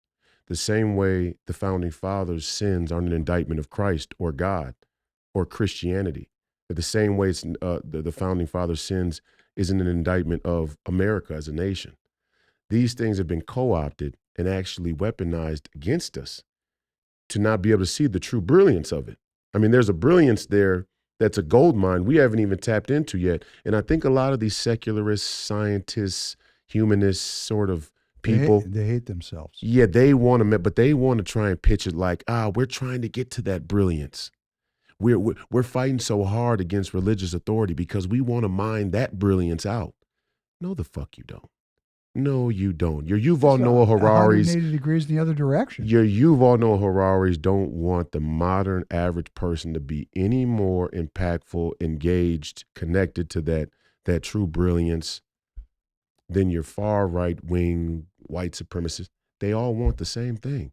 The same way the founding fathers' sins aren't an indictment of Christ or God or Christianity. The same way the founding fathers' sins isn't an indictment of America as a nation. These things have been co-opted and actually weaponized against us to not be able to see the true brilliance of it. I mean, there's a brilliance there that's a gold mine we haven't even tapped into yet. And I think a lot of these secularists, scientists, humanists sort of people, they hate themselves. Yeah, they want to, but they want to try and pitch it like, we're trying to get to that brilliance. We're fighting so hard against religious authority because we want to mine that brilliance out. No, the fuck you don't. No, you don't. Your Yuval Noah Hararis. 180 degrees in the other direction. Your Yuval Noah Hararis don't want the modern average person to be any more impactful, engaged, connected to that true brilliance than your far right-wing white supremacists. They all want the same thing.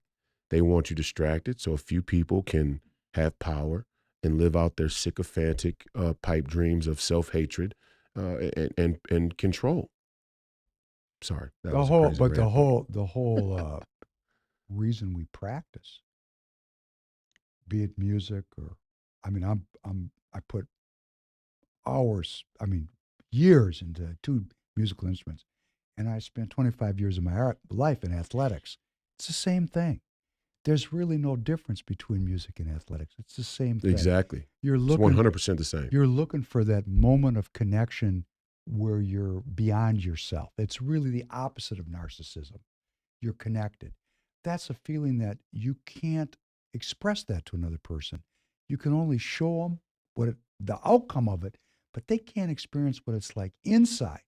They want you distracted so a few people can have power and live out their sycophantic pipe dreams of self-hatred and control. Sorry, the whole reason we practice, be it music or, I mean, I put hours, years into 2 musical instruments, and I spent 25 years of my life in athletics. It's the same thing. There's really no difference between music and athletics. It's the same thing. Exactly. It's 100% the same. You're looking for that moment of connection where you're beyond yourself. It's really the opposite of narcissism. You're connected. That's a feeling that you can't express that to another person. You can only show them the outcome of it, but they can't experience what it's like inside.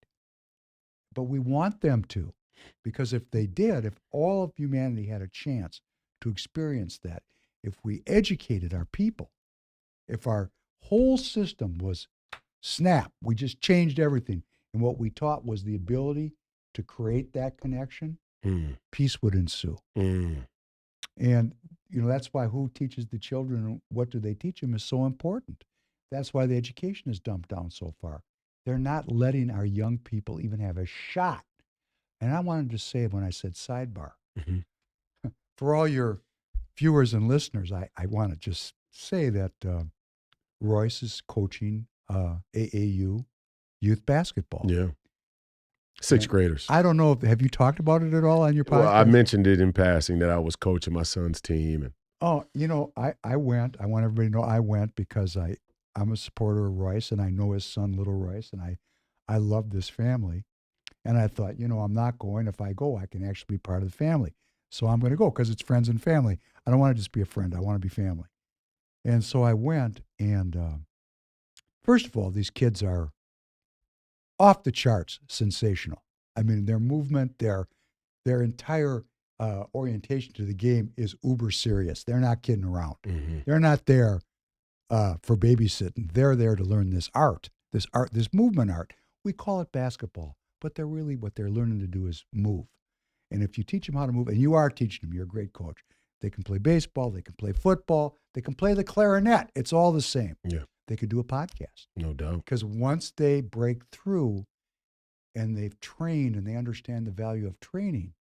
But we want them to, because if they did, if all of humanity had a chance to experience that, if we educated our people, if our whole system was snap, we just changed everything, and what we taught was the ability to create that connection, peace would ensue. And that's why who teaches the children and what do they teach them is so important. That's why the education is dumped down so far. They're not letting our young people even have a shot. And I wanted to say, when I said sidebar, for all your viewers and listeners, I want to just say that Royce is coaching AAU youth basketball. Yeah. 6th graders. I don't know have you talked about it at all on your podcast? Well, I mentioned it in passing that I was coaching my son's team. I went. I want everybody to know I went because I'm a supporter of Royce, and I know his son, little Royce, and I love this family. And I thought, I'm not going. If I go, I can actually be part of the family. So I'm going to go because it's friends and family. I don't want to just be a friend. I want to be family. And so I went, and first of all, these kids are off the charts sensational. I mean, their movement, their entire orientation to the game is uber serious. They're not kidding around. Mm-hmm. They're not there for babysitting. They're there to learn this movement art. We call it basketball, but what they're learning to do is move. And if you teach them how to move, and you are teaching them, you're a great coach. They can play baseball, they can play football, they can play the clarinet. It's all the same. Yeah. They could do a podcast. No doubt. Because once they break through and they've trained and they understand the value of training,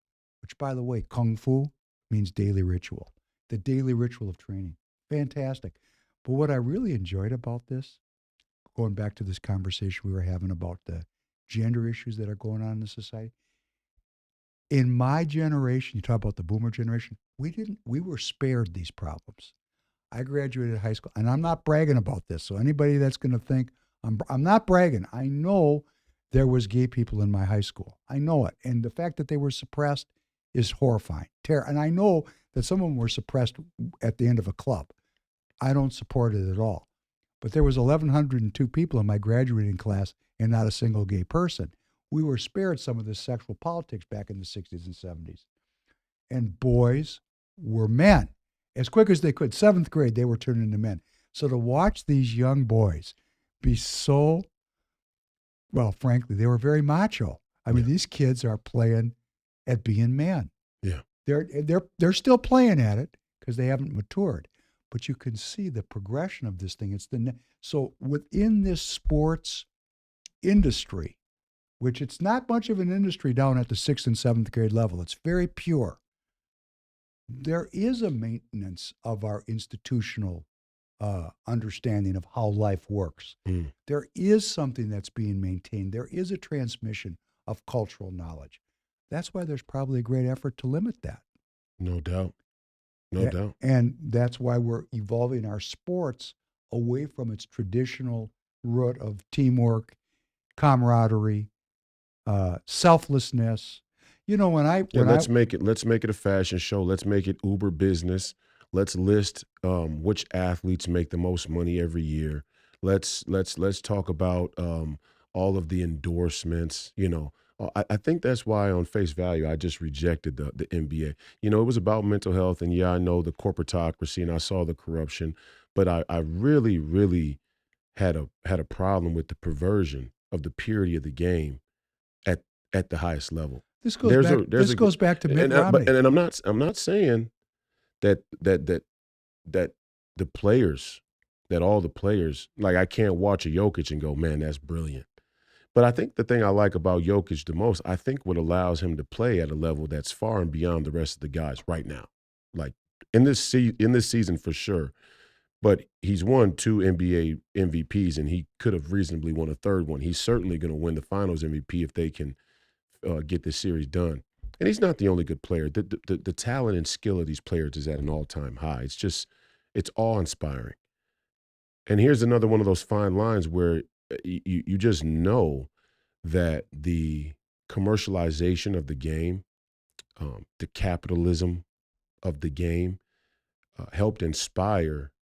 which, by the way, Kung Fu means daily ritual, the daily ritual of training. Fantastic. But what I really enjoyed about this, going back to this conversation we were having about the gender issues that are going on in the society, in my generation, you talk about the boomer generation, we were spared these problems. I graduated high school, and I'm not bragging about this. So anybody that's going to think I'm not bragging, I know there was gay people in my high school. I know it. And the fact that they were suppressed is horrifying. And I know that some of them were suppressed at the end of a club. I don't support it at all. But there was 1,102 people in my graduating class and not a single gay person. we were spared some of this sexual politics back in the 60s and 70s. And boys were men. As quick as they could, 7th grade, they were turning into men. So to watch these young boys be so, well, frankly, they were very macho. I mean, these kids are playing at being men. Yeah. They're still playing at it because they haven't matured. But you can see the progression of this thing. So within this sports industry, which it's not much of an industry down at the 6th and 7th grade level, it's very pure. There is a maintenance of our institutional understanding of how life works. There is something that's being maintained. There is a transmission of cultural knowledge. That's why there's probably a great effort to limit that. No doubt. No doubt. And that's why we're evolving our sports away from its traditional root of teamwork, camaraderie, selflessness. You know, let's make it a fashion show. Let's make it Uber business. Let's list which athletes make the most money every year. Let's talk about all of the endorsements. You know, I think that's why on face value I just rejected the NBA. You know, it was about mental health, and I know the corporatocracy, and I saw the corruption, but I really, really had a problem with the perversion of the purity of the game at the highest level. This goes back to Mitt Romney. And I'm not saying that the players, that all the players, like I can't watch a Jokic and go, man, that's brilliant. But I think the thing I like about Jokic the most, I think what allows him to play at a level that's far and beyond the rest of the guys right now, like in this season for sure. But he's won 2 NBA MVPs, and he could have reasonably won a third one. He's certainly going to win the Finals MVP if they can get this series done. And he's not the only good player. The talent and skill of these players is at an all-time high. It's awe-inspiring. And here's another one of those fine lines where you just know that the commercialization of the game, the capitalism of the game, helped inspire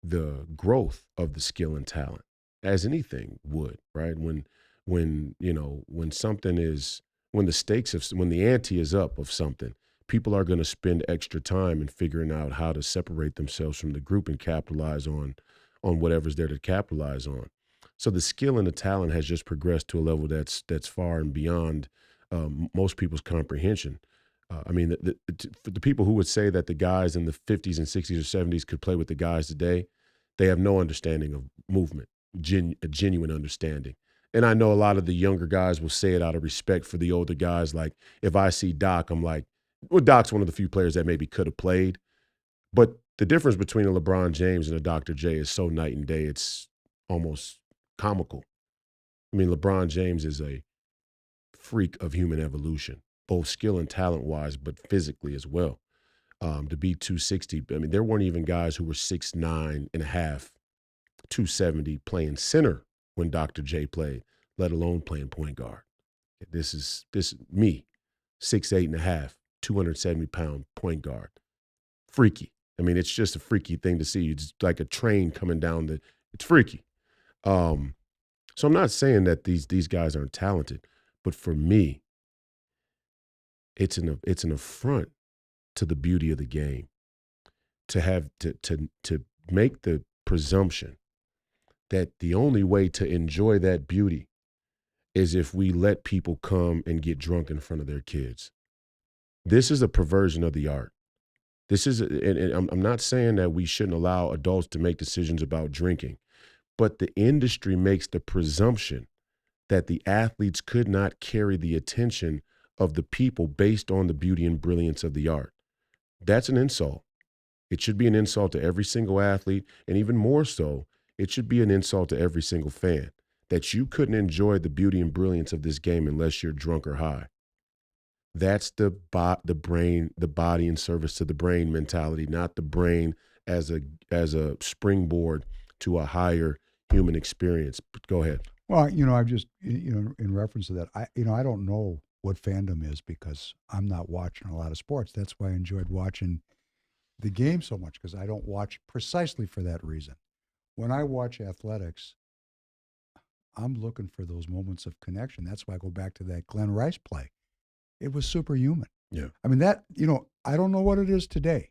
the growth of the skill and talent, as anything would, right? When the ante is up of something, people are going to spend extra time in figuring out how to separate themselves from the group and capitalize on whatever's there to capitalize on. So the skill and the talent has just progressed to a level that's far and beyond most people's comprehension. I mean, the people who would say that the guys in the 50s and 60s or 70s could play with the guys today, they have no understanding of movement, a genuine understanding. And I know a lot of the younger guys will say it out of respect for the older guys. Like, if I see Doc, I'm like, well, Doc's one of the few players that maybe could have played. But the difference between a LeBron James and a Dr. J is so night and day, it's almost comical. I mean, LeBron James is a freak of human evolution, both skill and talent-wise, but physically as well. To be 260, I mean, there weren't even guys who were 6'9 and a half, 270 playing center when Dr. J played, let alone playing point guard. This is me, 6'8 and a half, 270-pound point guard. Freaky. I mean, it's just a freaky thing to see. It's like a train coming down it's freaky. So I'm not saying that these guys aren't talented, but for me, it's an affront to the beauty of the game to have to make the presumption that the only way to enjoy that beauty is if we let people come and get drunk in front of their kids. This is a perversion of the art. This is, and I'm not saying that we shouldn't allow adults to make decisions about drinking, but the industry makes the presumption that the athletes could not carry the attention of the people based on the beauty and brilliance of the art. That's an insult. It should be an insult to every single athlete, and even more so, it should be an insult to every single fan that you couldn't enjoy the beauty and brilliance of this game unless you're drunk or high. That's the brain, the body in service to the brain mentality, not the brain as a springboard to a higher human experience. But go ahead. Well, I've just, in reference to that, I don't know what fandom is because I'm not watching a lot of sports. That's why I enjoyed watching the game so much, because I don't watch precisely for that reason. When I watch athletics, I'm looking for those moments of connection. That's why I go back to that Glenn Rice play. It was superhuman. Yeah. I mean, that, I don't know what it is today,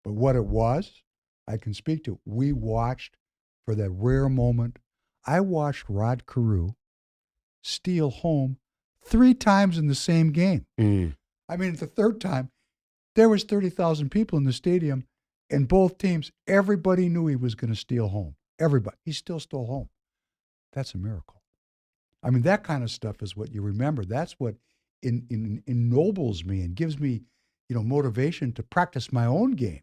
but what it was, I can speak to. We watched for that rare moment. I watched Rod Carew steal home 3 times in the same game. I mean, the third time, there was 30,000 people in the stadium, and both teams, everybody knew he was going to steal home. Everybody. He still stole home. That's a miracle. I mean, that kind of stuff is what you remember. That's what ennobles me and gives me, motivation to practice my own game.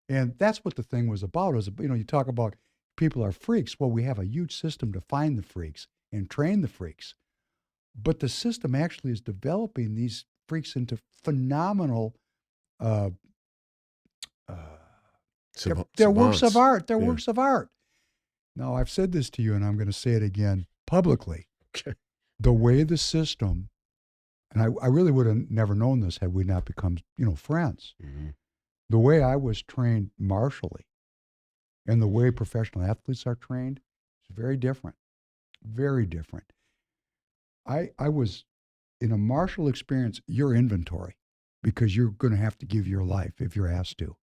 And that's what the thing was about. Is, you talk about people are freaks. Well, we have a huge system to find the freaks and train the freaks. But the system actually is developing these freaks into phenomenal they're works of art. They're works of art. Now, I've said this to you, and I'm going to say it again publicly. Okay. The way the system, and I really would have never known this had we not become, friends. Mm-hmm. The way I was trained martially and the way professional athletes are trained is very different. Very different. I was in a martial experience, your inventory, because you're going to have to give your life if you're asked to.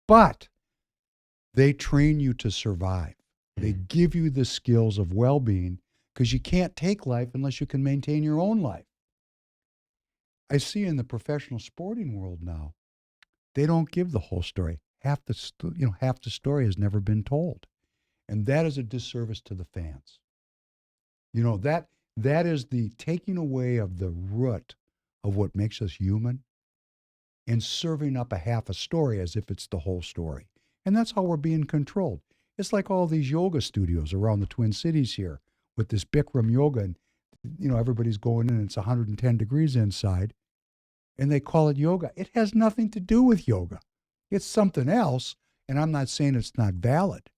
But they train you to survive. They give you the skills of well-being because you can't take life unless you can maintain your own life. I see in the professional sporting world now, they don't give the whole story. Half the story has never been told. And that is a disservice to the fans. That is the taking away of the root of what makes us human and serving up a half a story as if it's the whole story. And that's how we're being controlled. It's like all these yoga studios around the Twin Cities here with this Bikram yoga. And, everybody's going in and it's 110 degrees inside. And they call it yoga. It has nothing to do with yoga. It's something else. And I'm not saying it's not valid,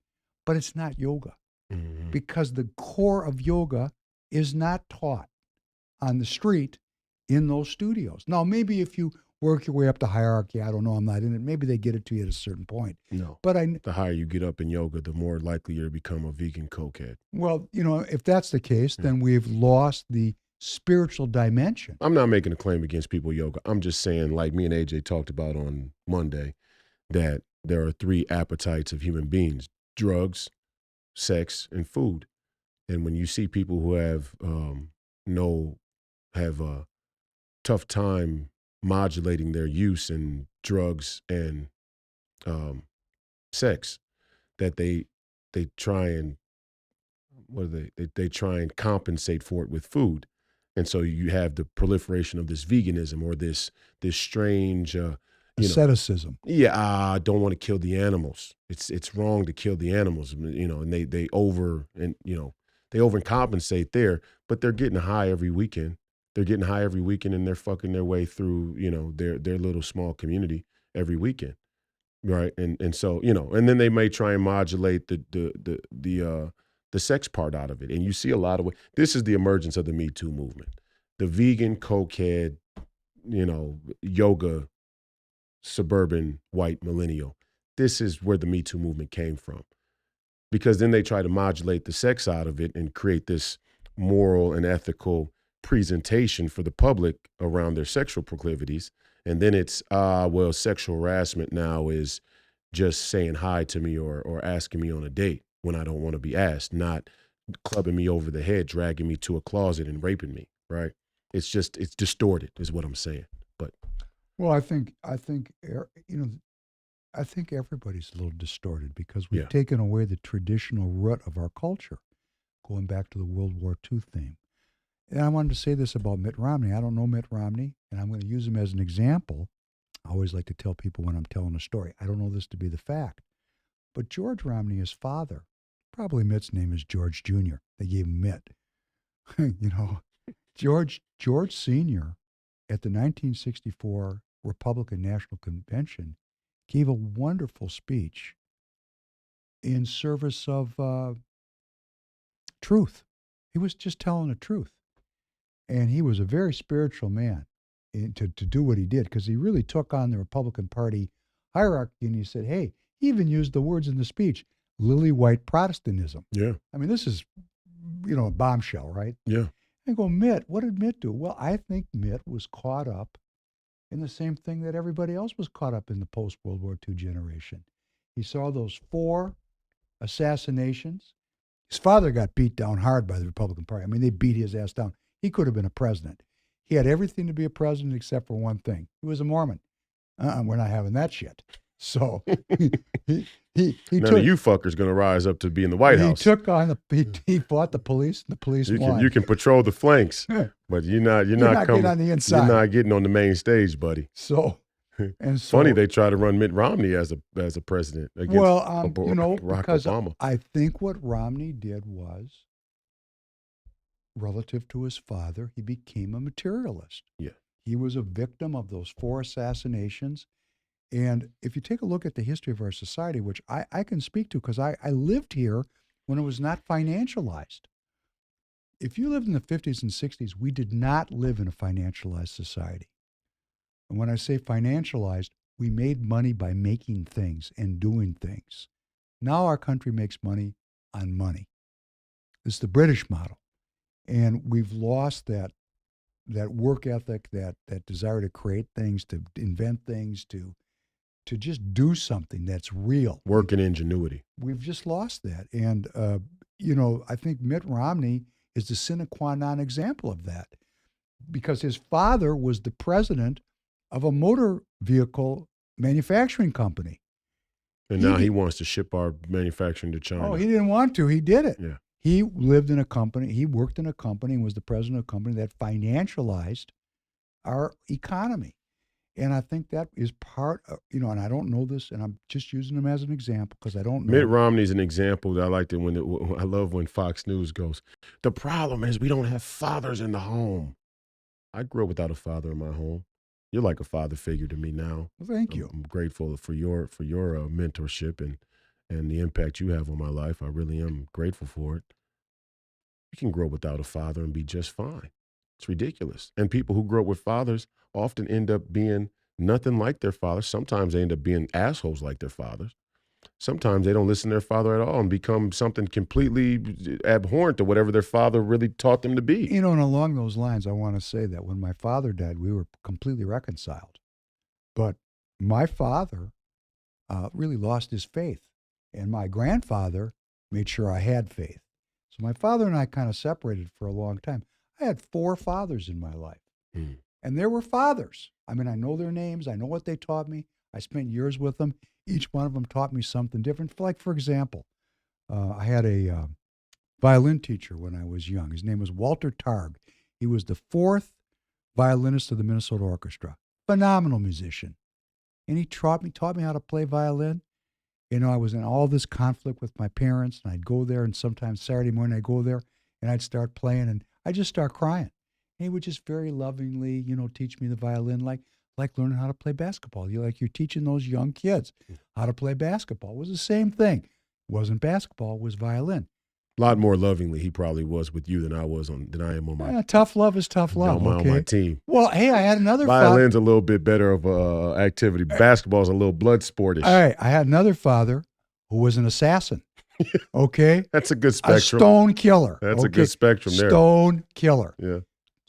but it's not yoga. Mm-hmm. Because the core of yoga is not taught on the street in those studios. Now, maybe if you work your way up the hierarchy, I don't know, I'm not in it, maybe they get it to you at a certain point. No. But the higher you get up in yoga, the more likely you're to become a vegan cokehead. Well, if that's the case, then we've lost the spiritual dimension. I'm not making a claim against people yoga. I'm just saying, like me and AJ talked about on Monday, that there are 3 appetites of human beings: drugs, sex, and food. And when you see people who have a tough time modulating their use in drugs and sex, that they try and they try and compensate for it with food. And so you have the proliferation of this veganism or this strange asceticism. I don't want to kill the animals. It's wrong to kill the animals, and they overcompensate there, but they're getting high every weekend. They're getting high every weekend and they're fucking their way through, their little small community every weekend. Right. And so, and then they may try and modulate the sex part out of it. And you see a lot of this is the emergence of the Me Too movement. The vegan, cokehead, yoga, suburban, white millennial. This is where the Me Too movement came from. Because then they try to modulate the sex out of it and create this moral and ethical presentation for the public around their sexual proclivities. And then it's, sexual harassment now is just saying hi to me or asking me on a date when I don't want to be asked, not clubbing me over the head, dragging me to a closet and raping me, right? It's distorted is what I'm saying. But well, I think everybody's a little distorted because we've taken away the traditional root of our culture, going back to the World War II theme. And I wanted to say this about Mitt Romney. I don't know Mitt Romney, and I'm going to use him as an example. I always like to tell people when I'm telling a story, I don't know this to be the fact. But George Romney, his father, probably Mitt's name is George Jr. They gave him Mitt. George Sr. at the 1964 Republican National Convention gave a wonderful speech in service of truth. He was just telling the truth. And he was a very spiritual man to do what he did, because he really took on the Republican Party hierarchy, and he said, hey, he even used the words in the speech, lily white Protestantism. Yeah. I mean, this is a bombshell, right? Yeah. I go, Mitt, what did Mitt do? Well, I think Mitt was caught up in the same thing that everybody else was caught up in the post-World War II generation. He saw those 4 assassinations. His father got beat down hard by the Republican Party. I mean, they beat his ass down. He could have been a president. He had everything to be a president except for one thing. He was a Mormon. We're not having that shit. So he None took, of you fuckers going to rise up to be in the White House. He took on he fought the police, and the police won. You can patrol the flanks, but you're not coming getting on the inside. You're not getting on the main stage, buddy. So funny they try to run Mitt Romney as a president against Barack because Obama. I think what Romney did was, relative to his father, he became a materialist. Yeah, he was a victim of those 4 assassinations. And if you take a look at the history of our society, which I can speak to because I lived here when it was not financialized. If you lived in the 50s and 60s, we did not live in a financialized society. And when I say financialized, we made money by making things and doing things. Now our country makes money on money. It's the British model. And we've lost that work ethic, that desire to create things, to invent things, to just do something that's real. Work and ingenuity. We've just lost that. And, I think Mitt Romney is the sine qua non example of that, because his father was the president of a motor vehicle manufacturing company. And now he wants to ship our manufacturing to China. Oh, he didn't want to. He did it. Yeah. He lived in a company. He worked in a company and was the president of a company that financialized our economy. And I think that is part of, and I don't know this, and I'm just using him as an example because I don't know. Mitt Romney's an example that I like to I love when Fox News goes, the problem is we don't have fathers in the home. I grew up without a father in my home. You're like a father figure to me now. Well, thank you. I'm grateful for your mentorship and the impact you have on my life. I really am grateful for it. You can grow up without a father and be just fine. It's ridiculous. And people who grow up with fathers often end up being nothing like their fathers. Sometimes they end up being assholes like their fathers. Sometimes they don't listen to their father at all and become something completely abhorrent to whatever their father really taught them to be. And along those lines, I want to say that when my father died, we were completely reconciled. But my father really lost his faith. And my grandfather made sure I had faith. So my father and I kind of separated for a long time. I had 4 fathers in my life. And there were fathers. I mean, I know their names. I know what they taught me. I spent years with them. Each one of them taught me something different. Like, for example, I had a violin teacher when I was young. His name was Walter Targ. He was the 4th violinist of the Minnesota Orchestra. Phenomenal musician. And he taught me how to play violin. I was in all this conflict with my parents, and I'd go there, and sometimes Saturday morning I'd go there, and I'd start playing, and I'd just start crying. And he would just very lovingly, teach me the violin like learning how to play basketball. You're teaching those young kids how to play basketball. It was the same thing. It wasn't basketball, it was violin. A lot more lovingly he probably was with you than I am on my tough love is tough love. On my team. Well, hey, I had another violin's a little bit better of activity. Basketball's a little blood sportish. All right, I had another father who was an assassin. Okay, that's a good spectrum. A stone killer. That's a good spectrum there. Stone killer. Yeah.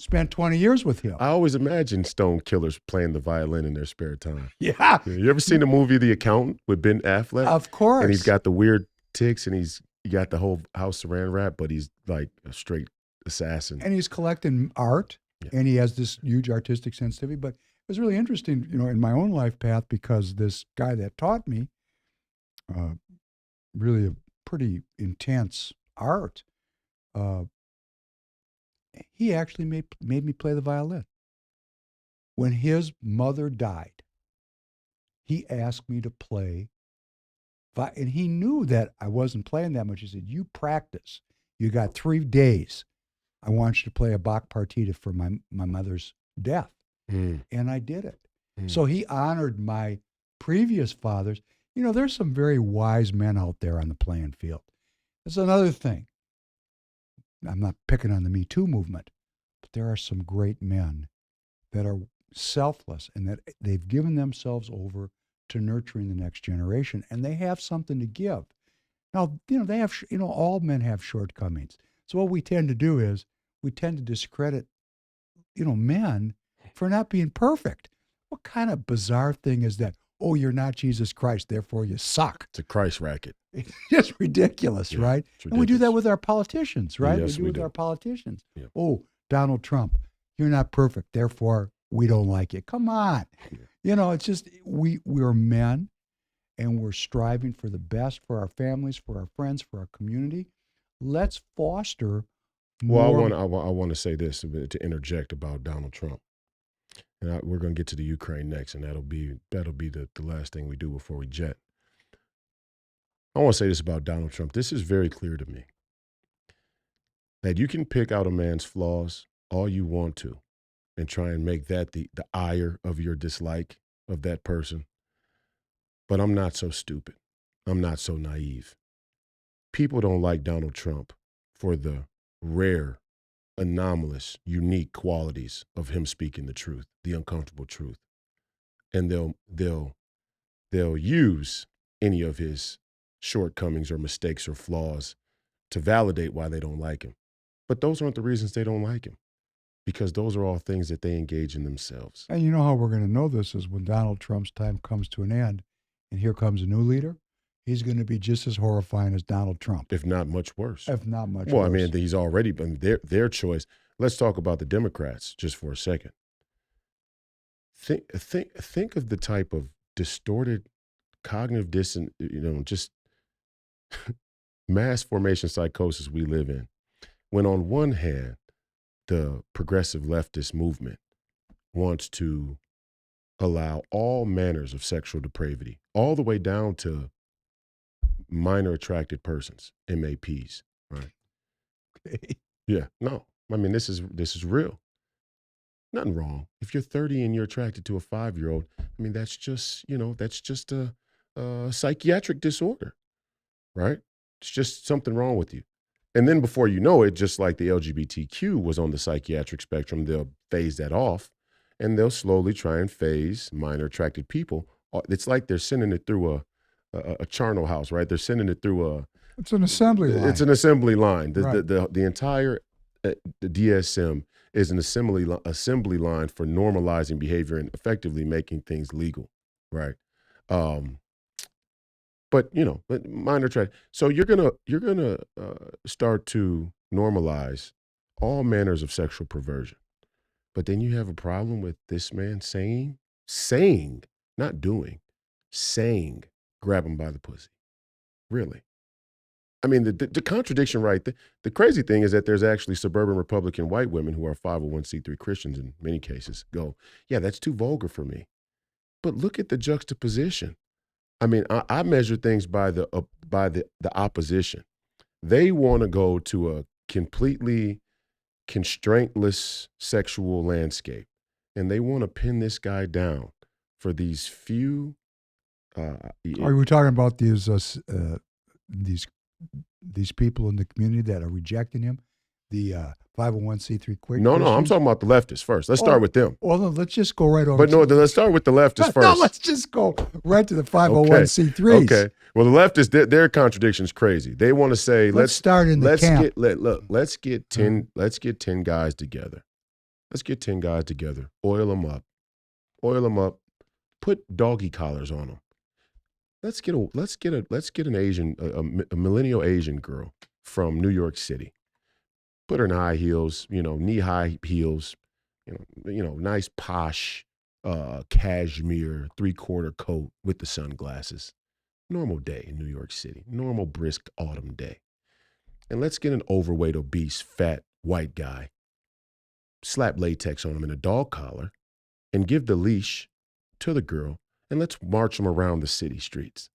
Spent 20 years with him. I always imagine stone killers playing the violin in their spare time. Yeah. You ever seen the movie The Accountant with Ben Affleck? Of course. And he's got the weird tics, and he's got the whole house saran wrap, but he's like a straight assassin. And he's collecting art, and he has this huge artistic sensitivity. But it was really interesting, in my own life path, because this guy that taught me really a pretty intense art, he actually made me play the violin. When his mother died, he asked me to play. And he knew that I wasn't playing that much. He said, you practice. You got 3 days. I want you to play a Bach partita for my mother's death. And I did it. So he honored my previous fathers. There's some very wise men out there on the playing field. That's another thing. I'm not picking on the Me Too movement, but there are some great men that are selfless and that they've given themselves over to nurturing the next generation, and they have something to give. Now, they have, all men have shortcomings. So what we tend to do is we tend to discredit, men for not being perfect. What kind of bizarre thing is that? Oh, you're not Jesus Christ, therefore you suck. It's a Christ racket. It's just ridiculous, Yeah, right? it's And we do that ridiculous. with our politicians, right? Yes, we we with do. our politicians. Yeah. Oh, Donald Trump, you're not perfect, therefore we don't like you. Come on. Yeah. It's just we're men, and we're striving for the best for our families, for our friends, for our community. Let's foster Well, more. I want to say this to interject about Donald Trump, and we're going to get to the Ukraine next, and that'll be the last thing we do before we jet. I want to say this about Donald Trump. This is very clear to me that you can pick out a man's flaws all you want to, and try and make that the ire of your dislike of that person. But I'm not so stupid. I'm not so naive. People don't like Donald Trump for the rare, anomalous, unique qualities of him speaking the truth, the uncomfortable truth. And they'll use any of his shortcomings or mistakes or flaws to validate why they don't like him. But those aren't the reasons they don't like him, because those are all things that they engage in themselves. And you know how we're going to know this is when Donald Trump's time comes to an end and here comes a new leader. He's going to be just as horrifying as Donald Trump. If not much worse. If not much Well, worse. I mean, he's already been their choice. Let's talk about the Democrats just for a second. Think of the type of distorted cognitive dissonance, just mass formation psychosis we live in. When on one hand, the progressive leftist movement wants to allow all manners of sexual depravity, all the way down to minor attracted persons, MAPs, right? Okay. Yeah, no. I mean, this is real. Nothing wrong. If you're 30 and you're attracted to a 5-year-old, I mean, that's just a psychiatric disorder, right? It's just something wrong with you. And then before you know it, just like the LGBTQ was on the psychiatric spectrum, they'll phase that off, and they'll slowly try and phase minor attracted people. It's like they're sending it through a charnel house, right? They're sending it through it's an assembly line. It's an assembly line. Right. The entire the DSM is an assembly line for normalizing behavior and effectively making things legal, right? But minor attract. So you're gonna start to normalize all manners of sexual perversion. But then you have a problem with this man saying, not doing, saying, grab him by the pussy. Really? I mean, the contradiction right there. The crazy thing is that there's actually suburban Republican white women who are 501c3 Christians in many cases go, yeah, that's too vulgar for me. But look at the juxtaposition. I mean, I measure things by the opposition. They want to go to a completely constraintless sexual landscape, and they want to pin this guy down for these few. Are we talking about these people in the community that are rejecting him? The 501c3 quick. No, I'm talking about the leftists first. Let's start with them. Well, let's just go right over. But let's start with the leftists first. No, let's just go right to the 501c3s. Okay. Well, the leftists, their contradiction is crazy. They want to say, let's start in the camp. Let's get 10 guys together. Let's get 10 guys together. Oil them up. Put doggy collars on them. Let's get an Asian, a millennial Asian girl from New York City. Put her in high heels, knee-high heels, nice posh cashmere 3/4 coat with the sunglasses. Normal day in New York City. Normal brisk autumn day. And let's get an overweight, obese, fat, white guy. Slap latex on him in a dog collar and give the leash to the girl, and let's march him around the city streets.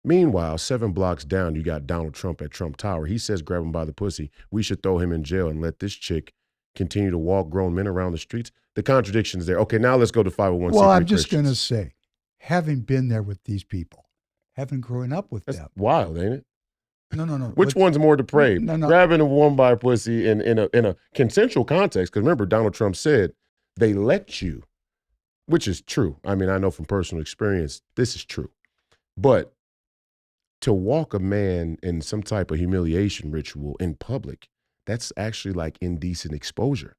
Meanwhile, 7 blocks down, you got Donald Trump at Trump Tower. He says, grab him by the pussy. We should throw him in jail and let this chick continue to walk grown men around the streets. The contradiction's there. Okay, now let's go to 501c3 Well, I'm just Christians. going to say, having been there with these people, having grown up with That's them. wild, ain't it? No. Which one's more depraved? No. Grabbing a woman by a pussy in a consensual context, because remember, Donald Trump said they let you, which is true. I mean, I know from personal experience, this is true. But to walk a man in some type of humiliation ritual in public that's actually like indecent exposure,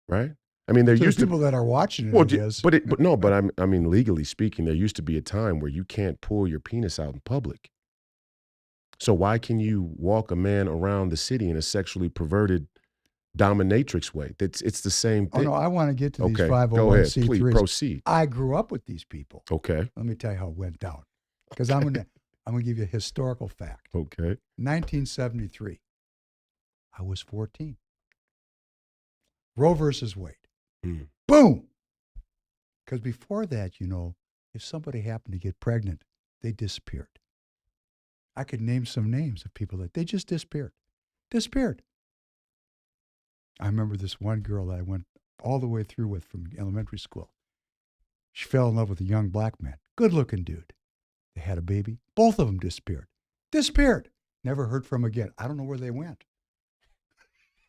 right? I mean, there To used the to people that are watching it, well, it is. I mean, legally speaking, there used to be a time where you can't pull your penis out in public. So why can you walk a man around the city in a sexually perverted dominatrix way? It's the same Oh thing. no, I want to get to these Okay, go ahead, 501c3s. please proceed. I grew up with these people. Okay, Let me tell you how it went down. Because I'm gonna give you a historical fact. okay. 1973. I was 14. Roe versus Wade. Mm. Boom. Because before that, if somebody happened to get pregnant, they disappeared. I could name some names of people that they just disappeared. Disappeared. I remember this one girl that I went all the way through with from elementary school. She fell in love with a young black man. Good-looking dude. They had a baby. Both of them disappeared. Disappeared. Never heard from again. I don't know where they went.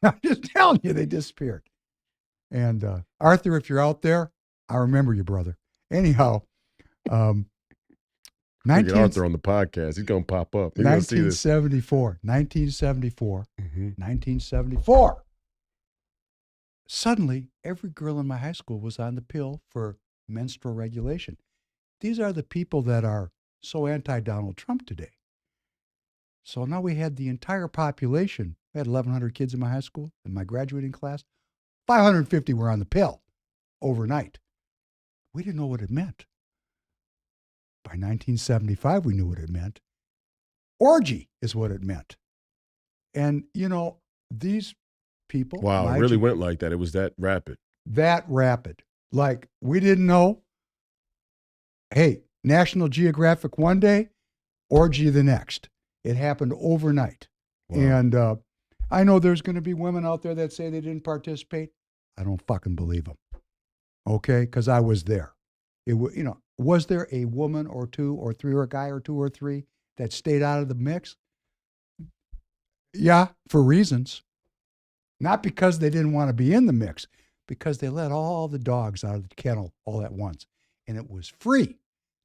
I'm just telling you, they disappeared. And Arthur, if you're out there, I remember you, brother. Anyhow, Get Arthur on the podcast. He's going to pop up. 1974. 1974. Suddenly, every girl in my high school was on the pill for menstrual regulation. These are the people that are so anti-Donald Trump today. So now we had the entire population. I had 1,100 kids in my high school, in my graduating class. 550 were on the pill overnight. We didn't know what it meant. By 1975, we knew what it meant. Orgy is what it meant. And, these people. Wow, it really went like that. It was that rapid. That rapid. Like, we didn't know. Hey, National Geographic one day, orgy the next. It happened overnight. Wow. And I know there's going to be women out there that say they didn't participate. I don't fucking believe them. Okay? Because I was there. Was there a woman or two or three or a guy or two or three that stayed out of the mix? Yeah, for reasons. Not because they didn't want to be in the mix, because they let all the dogs out of the kennel all at once. And it was free.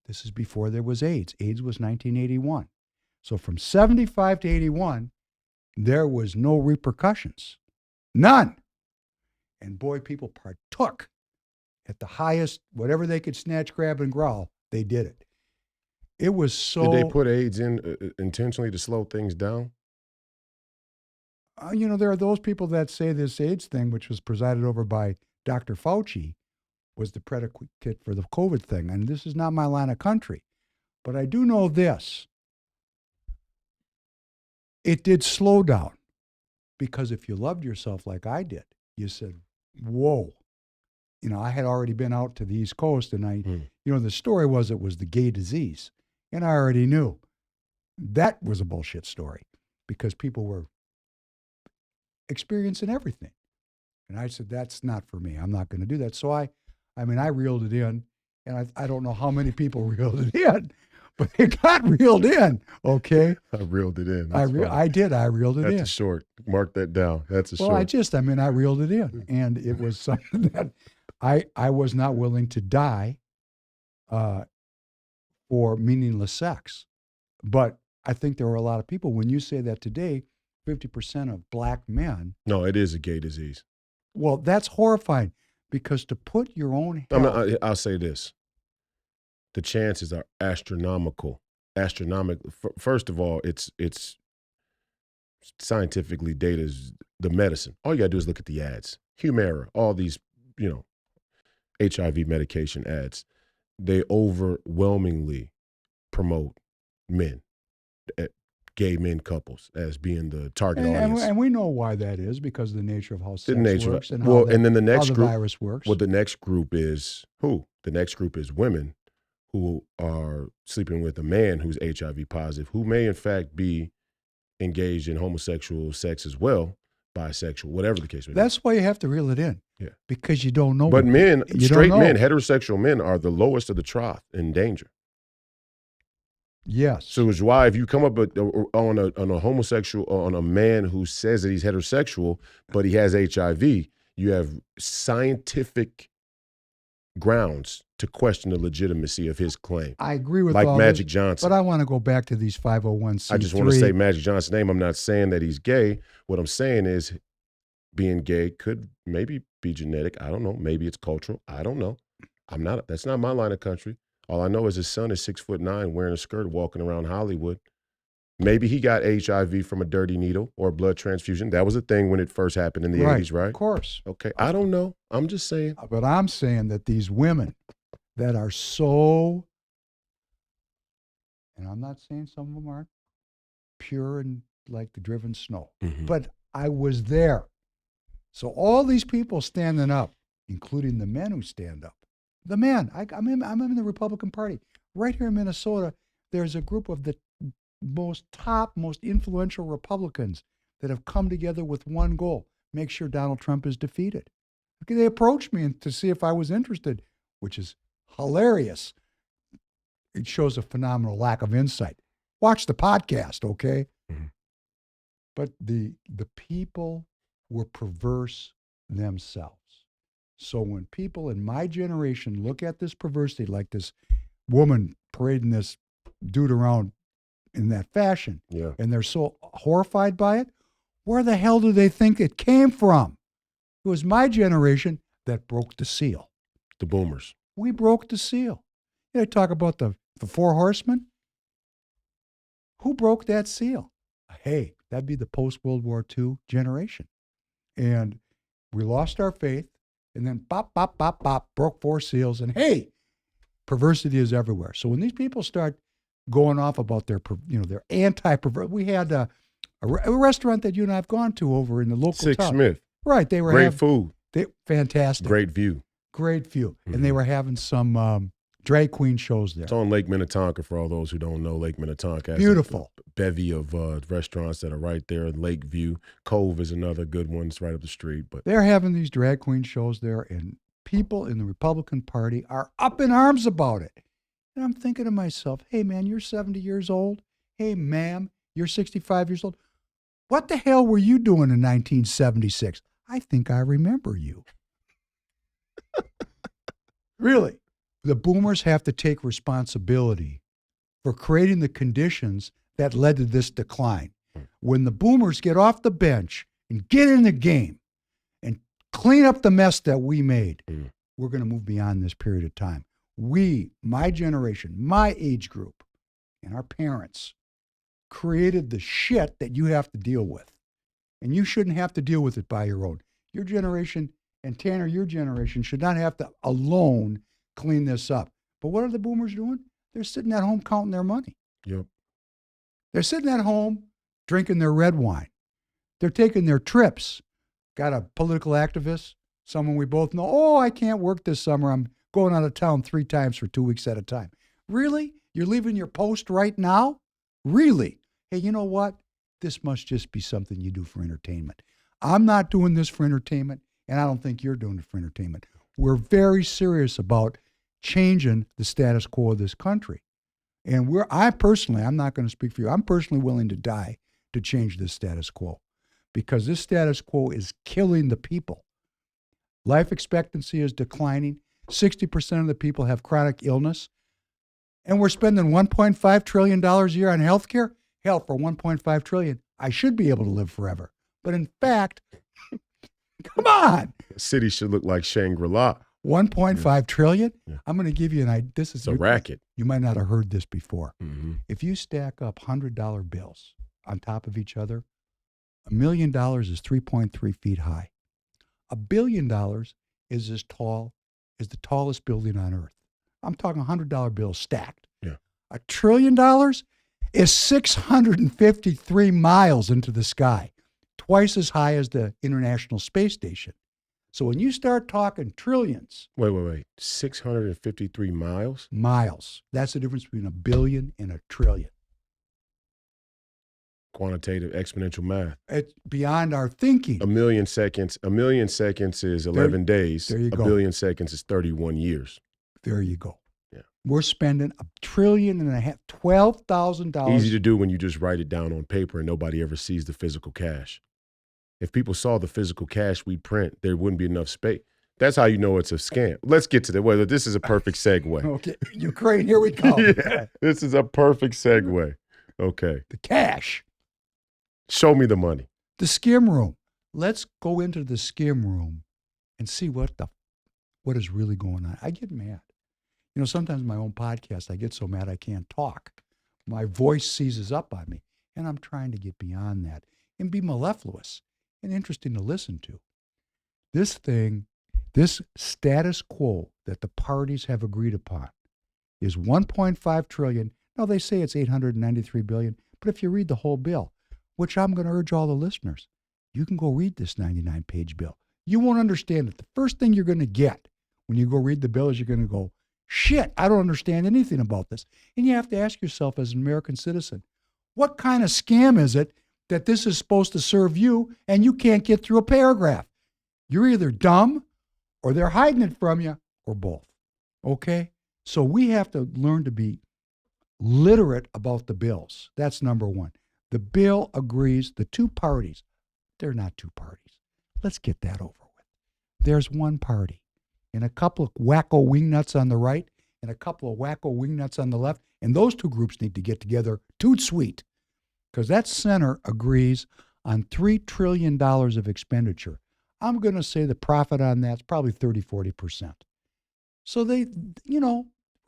This is before there was AIDS. AIDS was 1981. So from 75 to 81, there was no repercussions. None. And boy, people partook at the highest, whatever they could snatch, grab, and growl, they did it. It was so... Did they put AIDS in intentionally to slow things down? There are those people that say this AIDS thing, which was presided over by Dr. Fauci, was the predicate for the COVID thing. And this is not my line of country. But I do know this. It did slow down. Because if you loved yourself like I did, you said, whoa. I had already been out to the East Coast, and the story was it was the gay disease. And I already knew that was a bullshit story because people were experiencing everything. And I said, that's not for me. I'm not going to do that. So I reeled it in, and I don't know how many people reeled it in, but it got reeled in, okay? I reeled it in. I did. I reeled it in. That's a short. Mark that down. That's a short. Well, I reeled it in. And it was something that I was not willing to die for meaningless sex. But I think there were a lot of people, when you say that today, 50% of black men. No, it is a gay disease. Well, that's horrifying because to put your own health. I'll say this. The chances are astronomical. Astronomical. First of all, it's scientifically data is the medicine. All you got to do is look at the ads. Humira, all these, HIV medication ads. They overwhelmingly promote men, gay men couples as being the target audience. And we know why that is because of the nature of how sex works and then the next how group, the virus works. Well, the next group is who? The next group is women who are sleeping with a man who's HIV positive, who may in fact be engaged in homosexual sex as well, bisexual, whatever the case may be. That's why you have to reel it in. Yeah. Because you don't know. But straight men, heterosexual men are the lowest of the trough in danger. Yes. So it's why if you come up on a homosexual, on a man who says that he's heterosexual, but he has HIV, you have scientific grounds to question the legitimacy of his claim. I agree with like all Magic this, Johnson. but I want to go back to these 501c3. I just want to say Magic Johnson's name. I'm not saying that he's gay. What I'm saying is being gay could maybe be genetic. I don't know. Maybe it's cultural. I don't know. That's not my line of country. All I know is his son is 6'9", wearing a skirt, walking around Hollywood. Maybe he got HIV from a dirty needle or a blood transfusion. That was a thing when it first happened in the 80s, right? Of course. Okay. I don't know. I'm just saying. But I'm saying that these women that are so, and I'm not saying some of them aren't pure and like the driven snow, but I was there. So all these people standing up, including the men who stand up. The men, I'm in the Republican Party. Right here in Minnesota, there's a group of the most influential Republicans that have come together with one goal: make sure Donald Trump is defeated. They approached me to see if I was interested, which is hilarious. It shows a phenomenal lack of insight. Watch the podcast, okay? But the people were perverse themselves. So when people in my generation look at this perversity, like this woman parading this dude around in that fashion, and they're so horrified by it, where the hell do they think it came from? It was my generation that broke the seal. The boomers. We broke the seal. They talk about the four horsemen. Who broke that seal? Hey, that'd be the post-World War II generation. And we lost our faith, and then bop, bop, bop, bop, broke four seals, and hey, perversity is everywhere. So when these people start going off about their anti-pervert, we had a restaurant that you and I have gone to over in the local Six town. Smith. Right, they were great food. Fantastic. Great view. And they were having some drag queen shows there. It's on Lake Minnetonka for all those who don't know. Lake Minnetonka has beautiful a bevy of restaurants that are right there. Lakeview Cove is another good one. It's right up the street. But they're having these drag queen shows there, and people in the Republican Party are up in arms about it. And I'm thinking to myself, hey, man, you're 70 years old. Hey, ma'am, you're 65 years old. What the hell were you doing in 1976? I think I remember you. Really. The boomers have to take responsibility for creating the conditions that led to this decline. When the boomers get off the bench and get in the game and clean up the mess that we made, we're going to move beyond this period of time. We, my generation, my age group, and our parents created the shit that you have to deal with. And you shouldn't have to deal with it by your own. Your generation, and Tanner, your generation, should not have to alone clean this up. But what are the boomers doing? They're sitting at home counting their money. Yep. They're sitting at home drinking their red wine. They're taking their trips. Got a political activist, someone we both know. Oh, I can't work this summer. I'm going out of town 3 times for 2 weeks at a time. Really? You're leaving your post right now? Really? Hey, you know what? This must just be something you do for entertainment. I'm not doing this for entertainment, and I don't think you're doing it for entertainment. We're very serious about changing the status quo of this country. And I'm not going to speak for you. I'm personally willing to die to change this status quo, because this status quo is killing the people. Life expectancy is declining. 60% of the people have chronic illness. And we're spending $1.5 trillion a year on healthcare. Hell, for $1.5 trillion, I should be able to live forever. But in fact, come on. The city should look like Shangri-La. 1.5 trillion? Yeah. I'm going to give you an idea. This is a racket. You might not have heard this before. If you stack up $100 bills on top of each other, $1 million is 3.3 feet high. $1 billion is as tall as the tallest building on earth. I'm talking $100 bills stacked. Yeah. $1 trillion is 653 miles into the sky, twice as high as the International Space Station. So when you start talking trillions. Wait. 653 miles? Miles. That's the difference between $1 billion and $1 trillion. Quantitative exponential math. It's beyond our thinking. 1 million seconds. 1 million seconds is 11 days. There you go. 1 billion seconds is 31 years. There you go. Yeah. We're spending $1.5 trillion, $12,000. Easy to do when you just write it down on paper and nobody ever sees the physical cash. If people saw the physical cash we print, there wouldn't be enough space. That's how you know it's a scam. Let's get to that. Well, this is a perfect segue. Okay, Ukraine, here we come. Yeah, this is a perfect segue. Okay. The cash. Show me the money. The skim room. Let's go into the skim room and see what is really going on. I get mad. You know, sometimes my own podcast, I get so mad I can't talk. My voice seizes up on me, and I'm trying to get beyond that and be mellifluous and interesting to listen to. This status quo that the parties have agreed upon is $1.5 trillion. Now, they say it's $893 billion, but if you read the whole bill, which I'm going to urge all the listeners, you can go read this 99-page bill. You won't understand it. The first thing you're going to get when you go read the bill is you're going to go, shit, I don't understand anything about this. And you have to ask yourself as an American citizen, what kind of scam is it that this is supposed to serve you and you can't get through a paragraph? You're either dumb or they're hiding it from you or both. Okay? So we have to learn to be literate about the bills. That's number one. The bill agrees, the two parties, they're not two parties. Let's get that over with. There's one party and a couple of wacko wingnuts on the right and a couple of wacko wingnuts on the left, and those two groups need to get together toot sweet, because that center agrees on $3 trillion of expenditure. I'm going to say the profit on that's probably 30-40%. So we're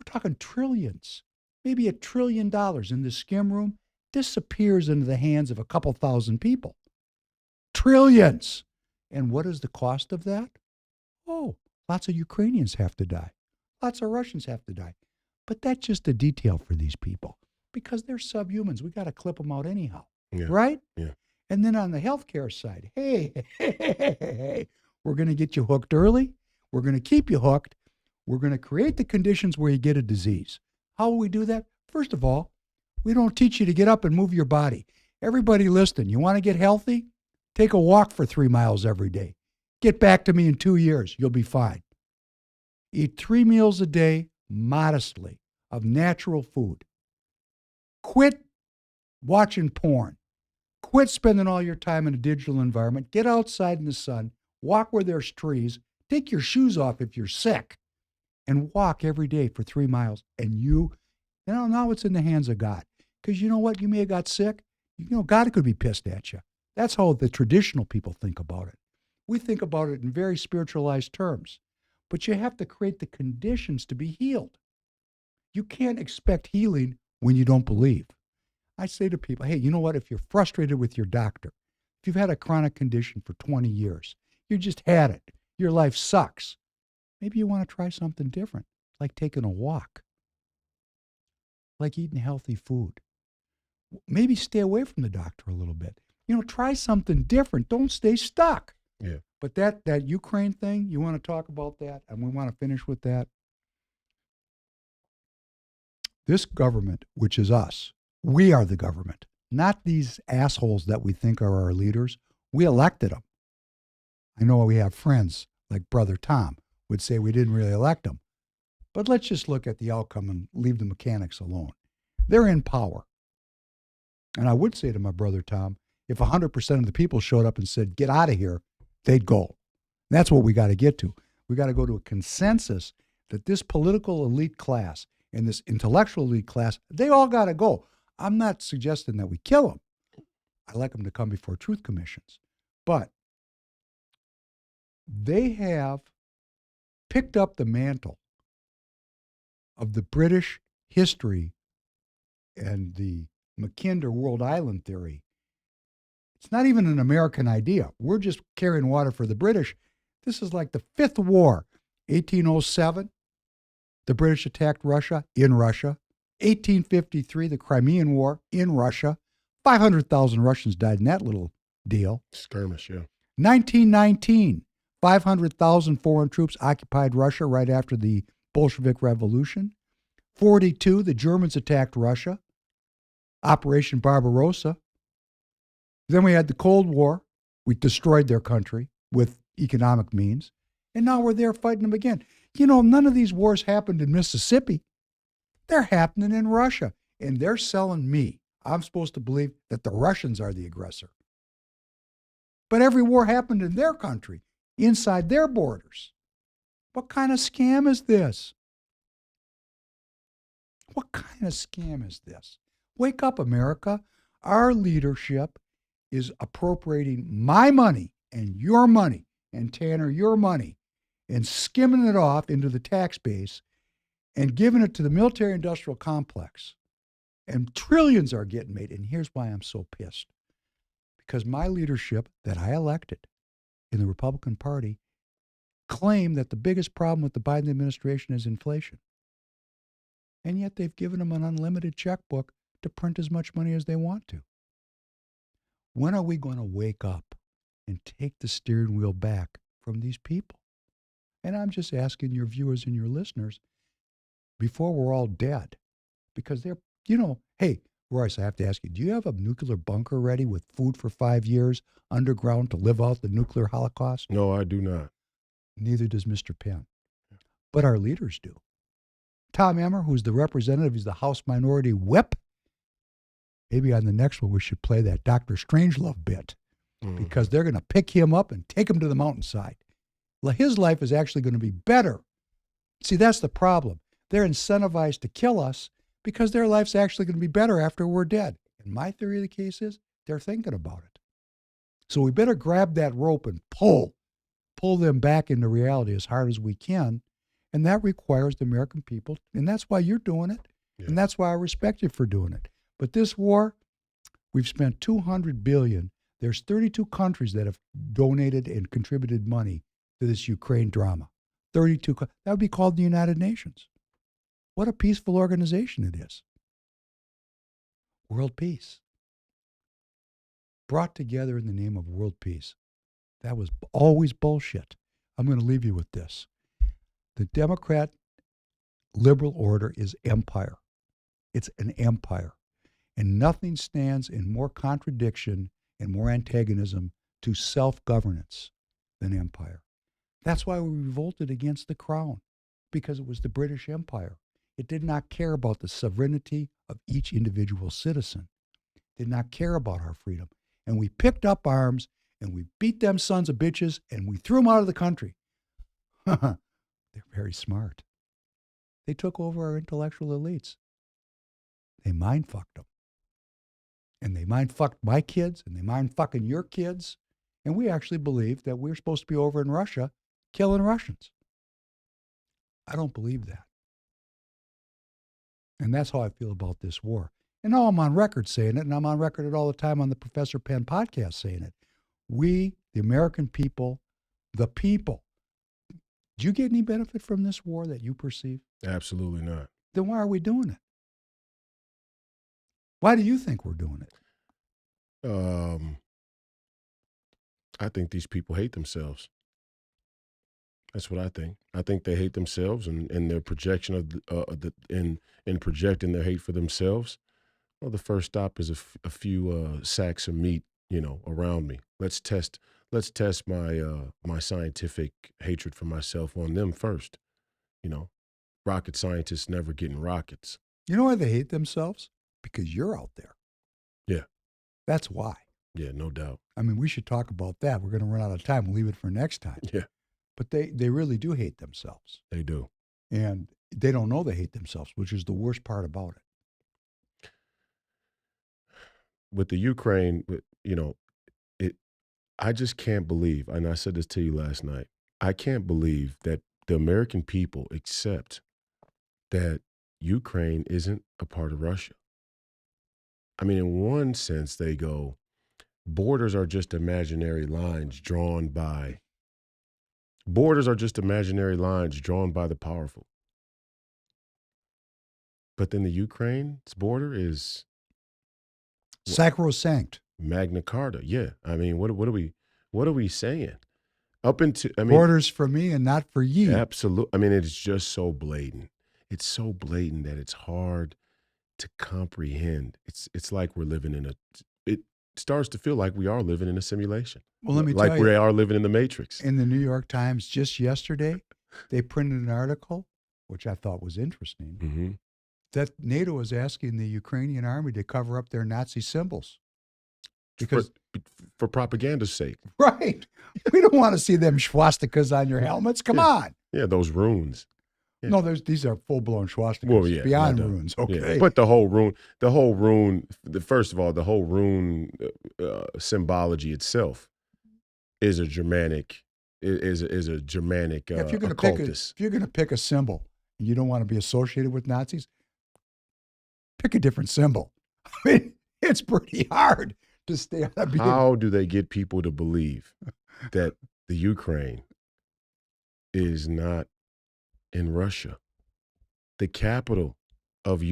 talking trillions, maybe $1 trillion in the skim room disappears into the hands of a couple thousand people. Trillions. And what is the cost of that? Oh, lots of Ukrainians have to die. Lots of Russians have to die. But that's just a detail for these people because they're subhumans. We got to clip them out anyhow. Yeah. Right? Yeah. And then on the healthcare side, hey, we're going to get you hooked early. We're going to keep you hooked. We're going to create the conditions where you get a disease. How will we do that? First of all, we don't teach you to get up and move your body. Everybody listening, you want to get healthy? Take a walk for 3 miles every day. Get back to me in 2 years. You'll be fine. Eat 3 meals a day, modestly, of natural food. Quit watching porn. Quit spending all your time in a digital environment. Get outside in the sun. Walk where there's trees. Take your shoes off if you're sick. And walk every day for 3 miles. And now it's in the hands of God. Because you know what? You may have got sick. God could be pissed at you. That's how the traditional people think about it. We think about it in very spiritualized terms. But you have to create the conditions to be healed. You can't expect healing when you don't believe. I say to people, hey, you know what? If you're frustrated with your doctor, if you've had a chronic condition for 20 years, you just had it, your life sucks, maybe you want to try something different, like taking a walk, like eating healthy food. Maybe stay away from the doctor a little bit. Try something different. Don't stay stuck. Yeah. But that Ukraine thing, you want to talk about that, and we want to finish with that. This government, which is us, we are the government, not these assholes that we think are our leaders. We elected them. I know we have friends like Brother Tom would say we didn't really elect them. But let's just look at the outcome and leave the mechanics alone. They're in power. And I would say to my brother Tom, if 100% of the people showed up and said, get out of here, they'd go. That's what we got to get to. We got to go to a consensus that this political elite class and this intellectual elite class, they all got to go. I'm not suggesting that we kill them. I like them to come before truth commissions. But they have picked up the mantle of the British history and the Mackinder World Island theory. It's not even an American idea. We're just carrying water for the British. This is like the Fifth War. 1807, the British attacked Russia in Russia. 1853, the Crimean War in Russia. 500,000 Russians died in that little deal. Skirmish, yeah. 1919, 500,000 foreign troops occupied Russia right after the Bolshevik Revolution. 42, the Germans attacked Russia. Operation Barbarossa. Then we had the Cold War. We destroyed their country with economic means. And now we're there fighting them again. None of these wars happened in Mississippi. They're happening in Russia. And they're selling me. I'm supposed to believe that the Russians are the aggressor. But every war happened in their country, inside their borders. What kind of scam is this? What kind of scam is this? Wake up, America. Our leadership is appropriating my money and your money, and Tanner, your money, and skimming it off into the tax base and giving it to the military-industrial complex. And trillions are getting made. And here's why I'm so pissed. Because my leadership that I elected in the Republican Party claim that the biggest problem with the Biden administration is inflation. And yet they've given them an unlimited checkbook to print as much money as they want to. When are we going to wake up and take the steering wheel back from these people? And I'm just asking your viewers and your listeners before we're all dead, because they're, hey, Royce, I have to ask you, do you have a nuclear bunker ready with food for 5 years underground to live out the nuclear holocaust? No, I do not. Neither does Mr. Penn. But our leaders do. Tom Emmer, who's the representative, he's the House Minority Whip. Maybe on the next one we should play that Dr. Strangelove bit, because they're going to pick him up and take him to the mountainside. His life is actually going to be better. See, that's the problem. They're incentivized to kill us because their life's actually going to be better after we're dead. And my theory of the case is they're thinking about it. So we better grab that rope and pull them back into reality as hard as we can. And that requires the American people. And that's why you're doing it. Yeah. And that's why I respect you for doing it. But this war, we've spent $200 billion. There's 32 countries that have donated and contributed money to this Ukraine drama. 32. That would be called the United Nations. What a peaceful organization it is. World peace. Brought together in the name of world peace. That was always bullshit. I'm going to leave you with this. The Democrat liberal order is empire. It's an empire. And nothing stands in more contradiction and more antagonism to self-governance than empire. That's why we revolted against the crown, because it was the British Empire. It did not care about the sovereignty of each individual citizen. It did not care about our freedom. And we picked up arms and we beat them sons of bitches and we threw them out of the country. They're very smart. They took over our intellectual elites. They mind-fucked them. And they mind-fucked my kids, and they mind-fucking your kids. And we actually believe that we're supposed to be over in Russia killing Russians. I don't believe that. And that's how I feel about this war. And now I'm on record saying it, and I'm on record all the time on the Professor Penn podcast saying it. We, the American people, the people, do you get any benefit from this war that you perceive? Absolutely not. Then why are we doing it? Why do you think we're doing it? I think these people hate themselves. That's what I think. I think they hate themselves, and their projection of in projecting their hate for themselves. Well, the first stop is a few sacks of meat, around me. Let's test my scientific hatred for myself on them first. Rocket scientists never getting rockets. You know why they hate themselves? Because you're out there. Yeah. That's why. Yeah, no doubt. I mean, we should talk about that. We're going to run out of time. We'll leave it for next time. Yeah. But they really do hate themselves. They do. And they don't know they hate themselves, which is the worst part about it. With the Ukraine, I just can't believe, and I said this to you last night, I can't believe that the American people accept that Ukraine isn't a part of Russia. I mean, in one sense, they go, borders are just imaginary lines drawn by the powerful. But then the Ukraine's border is sacrosanct. Magna Carta. Yeah. I mean, what are we saying? Borders for me and not for ye. Absolutely. I mean, it's just so blatant. It's so blatant that it's hard to comprehend. It's like we're living it starts to feel like we are living in a simulation. Well, let me tell you. Like we are living in the Matrix. In the New York Times just yesterday, they printed an article, which I thought was interesting, that NATO is asking the Ukrainian army to cover up their Nazi symbols. Because for propaganda's sake. Right. We don't want to see them swastikas on your helmets. Come on. Yeah, those runes. Yeah. No, these are full-blown swastikas. Well, yeah, beyond runes. Okay. Yeah. But the whole rune. First of all, the whole rune symbology itself is a Germanic is a Germanic Yeah, if you're going occultist. to pick a symbol and you don't want to be associated with Nazis, pick a different symbol. I mean, it's pretty hard to stay on that. How do they get people to believe that the Ukraine is not in Russia? The capital of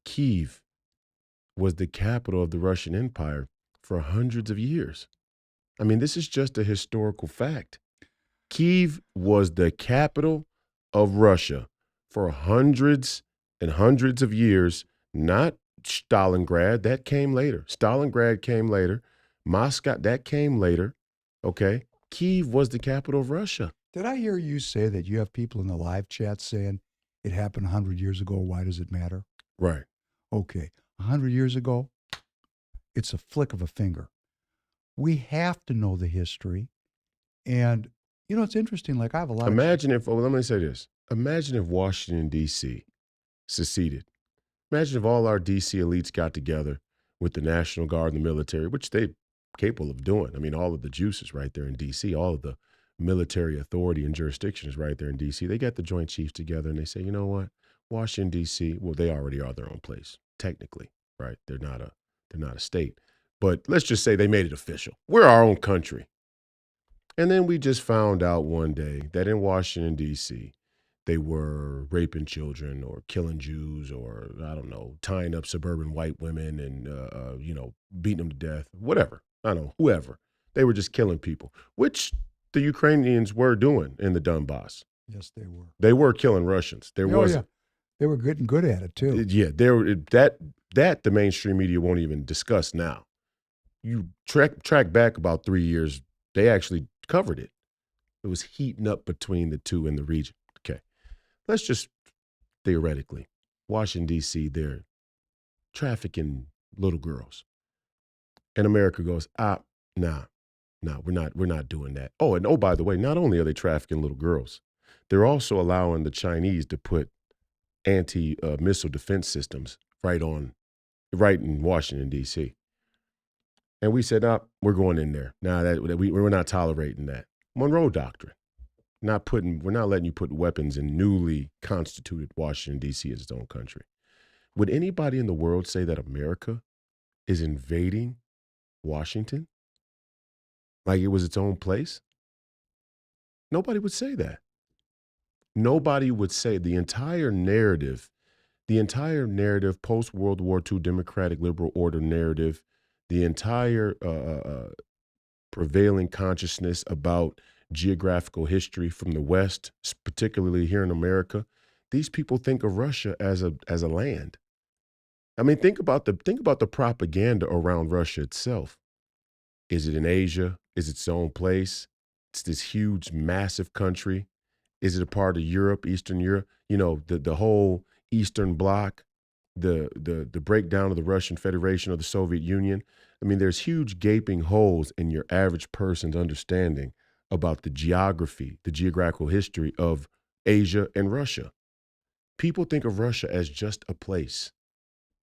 Kiev was the capital of the Russian Empire for hundreds of years. I mean, this is just a historical fact. Kiev was the capital of Russia for hundreds and hundreds of years, not Stalingrad. That came later. Stalingrad came later. Moscow, that came later. Okay. Kiev was the capital of Russia. Did I hear you say that you have people in the live chat saying it happened 100 years ago? Why does it matter? Right. Okay. 100 years ago, it's a flick of a finger. We have to know the history. And, you know, it's interesting. Like, I have a lot Imagine if, let me say this. Imagine if Washington, D.C. seceded. Imagine if all our D.C. elites got together with the National Guard and the military, which they're capable of doing. I mean, all of the juices right there in D.C., all of the military authority and jurisdiction is right there in D.C. They got the Joint Chiefs together and they say, you know what? Washington, D.C., well, they already are their own place, technically, right? They're not a state. But let's just say they made it official. We're our own country. And then we just found out one day that in Washington, D.C., they were raping children or killing Jews or, I don't know, tying up suburban white women and, beating them to death, whatever. I don't know, whoever. They were just killing people, which the Ukrainians were doing in the Donbass. Yes, they were. They were killing Russians. There was, they were getting good at it too. Yeah, that the mainstream media won't even discuss now. You track back about 3 years, they actually covered it. It was heating up between the two in the region. Okay, let's just theoretically, Washington D.C. they're trafficking little girls, and America goes, nah, we're not doing that. Oh, by the way, not only are they trafficking little girls, they're also allowing the Chinese to put anti-missile defense systems right in Washington, D.C. And we said, we're going in there. We're not tolerating that. Monroe Doctrine. We're not letting you put weapons in newly constituted Washington, D.C. as its own country. Would anybody in the world say that America is invading Washington like it was its own place? Nobody would say that. Nobody would say the entire narrative, post-World War II democratic liberal order narrative, the entire prevailing consciousness about geographical history from the West, particularly here in America, these people think of Russia as a land. I mean, think about the propaganda around Russia itself. Is it in Asia? Is it its own place? It's this huge, massive country. Is it a part of Europe, Eastern Europe? You know, the whole Eastern Bloc, the breakdown of the Russian Federation or the Soviet Union. I mean, there's huge gaping holes in your average person's understanding about the geography, the geographical history of Asia and Russia. People think of Russia as just a place.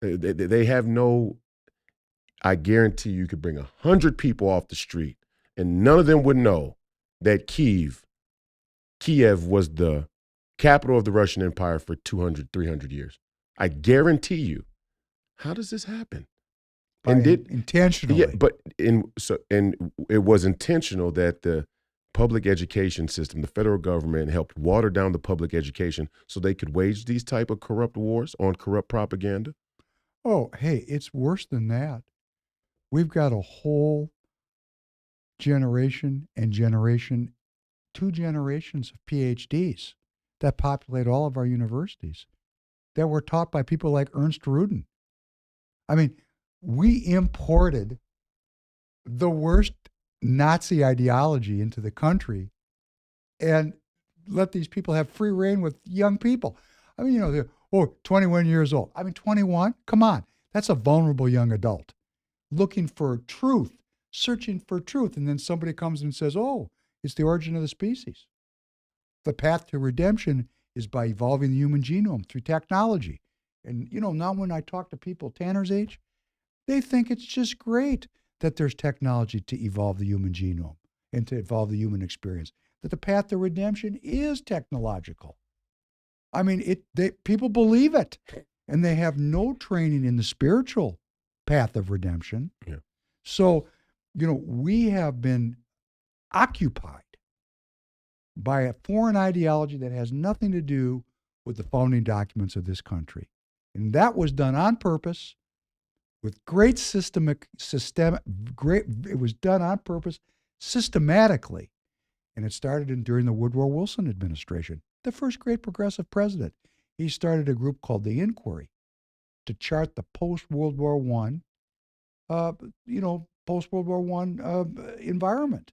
They have no, I guarantee you could bring 100 people off the street and none of them would know that Kiev was the capital of the Russian Empire for 200, 300 years. I guarantee you. How does this happen? Intentionally. Yeah, and it was intentional that the public education system, the federal government helped water down the public education so they could wage these type of corrupt wars on corrupt propaganda. Oh, hey, it's worse than that. We've got a whole generation, 2 generations of PhDs that populate all of our universities that were taught by people like Ernst Rudin. I mean, we imported the worst Nazi ideology into the country and let these people have free reign with young people. I mean, they're 21 years old. I mean, 21? Come on. That's a vulnerable young adult looking for truth, searching for truth. And then somebody comes and says, it's the origin of the species. The path to redemption is by evolving the human genome through technology. And, now when I talk to people Tanner's age, they think it's just great that there's technology to evolve the human genome and to evolve the human experience, that the path to redemption is technological. I mean, people believe it, and they have no training in the spiritual path of redemption. Yeah. So, we have been occupied by a foreign ideology that has nothing to do with the founding documents of this country. And that was done on purpose with great it was done on purpose systematically. And it started during the Woodrow Wilson administration, the first great progressive president. He started a group called the Inquiry to chart the post-World War I, post-World War I environment.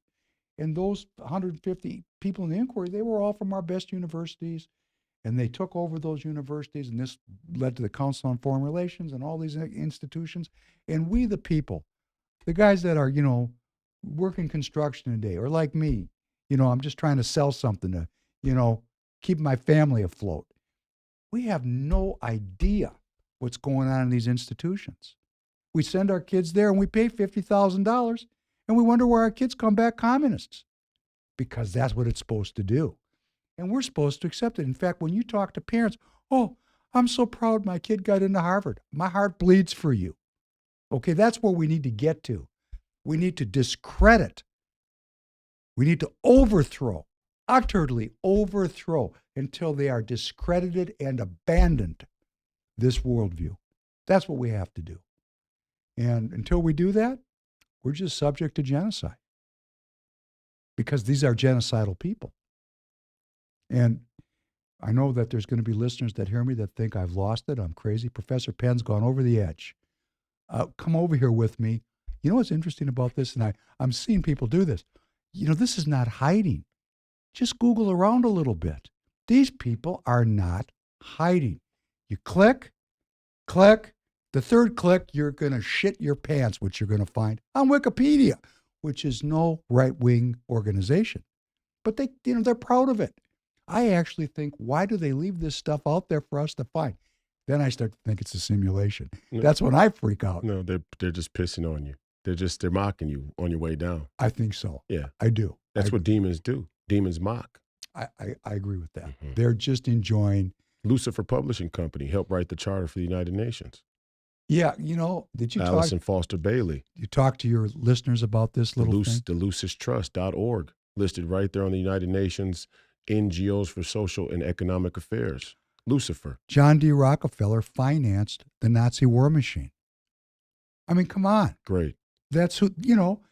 And those 150 people in the Inquiry, they were all from our best universities. And they took over those universities, and this led to the Council on Foreign Relations and all these institutions. And we, the people, the guys that are, working construction today, or like me, I'm just trying to sell something to, keep my family afloat. We have no idea what's going on in these institutions. We send our kids there and we pay $50,000, and we wonder why our kids come back communists, because that's what it's supposed to do. And we're supposed to accept it. In fact, when you talk to parents, oh, I'm so proud my kid got into Harvard. My heart bleeds for you. Okay, that's where we need to get to. We need to discredit. We need to overthrow, utterly overthrow, until they are discredited and abandoned, this worldview. That's what we have to do. And until we do that, we're just subject to genocide, because these are genocidal people. And I know that there's going to be listeners that hear me that think I've lost it, I'm crazy. Professor Penn's gone over the edge. Come over here with me. You know what's interesting about this? And I'm seeing people do this. This is not hiding. Just Google around a little bit. These people are not hiding. You click. The third click, you're going to shit your pants, which you're going to find on Wikipedia, which is no right-wing organization. But they're proud of it. I actually think, why do they leave this stuff out there for us to find? Then I start to think it's a simulation. No, that's when I freak out. No, they're just pissing on you. They're mocking you on your way down. I think so. Yeah. I do. That's what demons do. Demons mock. I agree with that. Mm-hmm. They're just enjoying. Lucifer Publishing Company helped write the charter for the United Nations. Yeah, did you Allison Foster Bailey. You talk to your listeners about this little thing? The LucisTrust.org, listed right there on the United Nations NGOs for Social and Economic Affairs. Lucifer. John D. Rockefeller financed the Nazi war machine. I mean, come on. Great. That's who,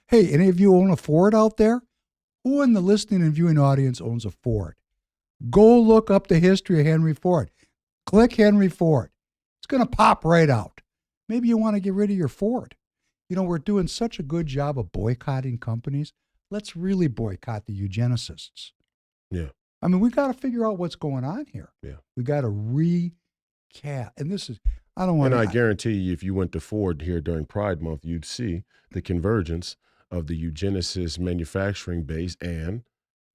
hey, any of you own a Ford out there? Who in the listening and viewing audience owns a Ford? Go look up the history of Henry Ford. Click Henry Ford. It's going to pop right out. Maybe you want to get rid of your Ford. We're doing such a good job of boycotting companies. Let's really boycott the eugenicists. Yeah. I mean, we got to figure out what's going on here. Yeah. We got to recap. And this is, I don't want to. And I guarantee you, if you went to Ford here during Pride Month, you'd see the convergence of the eugenicist manufacturing base and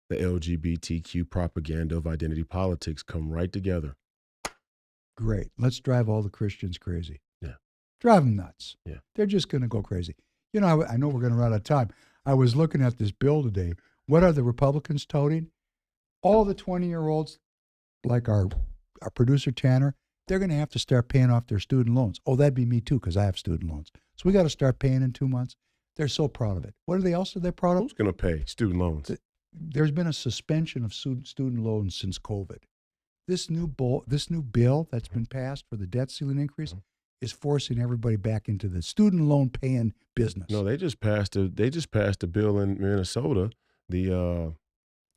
the LGBTQ propaganda of identity politics come right together. Great. Let's drive all the Christians crazy. Yeah. Drive them nuts. Yeah. They're just going to go crazy. I know we're going to run out of time. I was looking at this bill today. What are the Republicans touting? All the 20-year-olds, like our producer Tanner, they're going to have to start paying off their student loans. Oh, that'd be me too, because I have student loans. So we got to start paying in 2 months. They're so proud of it. What are they else are they proud of? Who's going to pay student loans? There's been a suspension of student loans since COVID. This new bill that's been passed for the debt ceiling increase is forcing everybody back into the student loan paying business. No, they just passed a bill in Minnesota,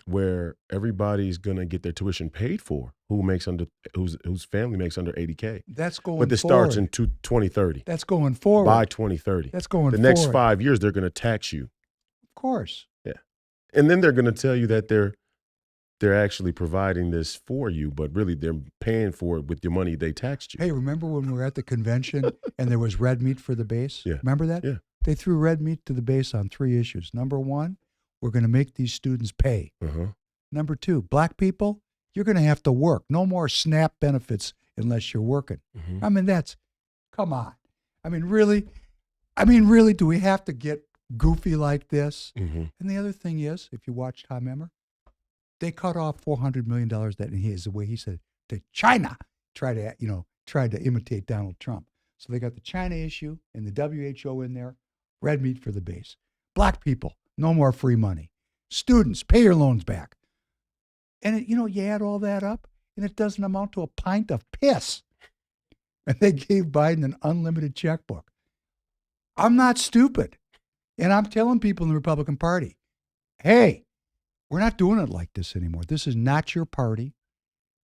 where everybody's gonna get their tuition paid for whose family makes under $80K. That's going. But this starts in 2030. That's going forward. By 2030. That's going the forward. next 5 years, they're gonna tax you. Of course. Yeah, and then they're gonna tell you that they're actually providing this for you, but really they're paying for it with the money they taxed you. Hey, remember when we were at the convention and there was red meat for the base? Yeah. Remember that? Yeah. They threw red meat to the base on 3 issues. Number one, we're going to make these students pay. Uh-huh. Number two, black people, you're going to have to work. No more SNAP benefits unless you're working. Mm-hmm. I mean, come on. I mean, really, do we have to get goofy like this? Mm-hmm. And the other thing is, if you watch Tom Emmer, they cut off $400 million that is the way he said to China, tried to imitate Donald Trump. So they got the China issue and the WHO in there, red meat for the base. Black people, no more free money. Students, pay your loans back. And you add all that up, and it doesn't amount to a pint of piss. And they gave Biden an unlimited checkbook. I'm not stupid. And I'm telling people in the Republican Party, hey, we're not doing it like this anymore. This is not your party.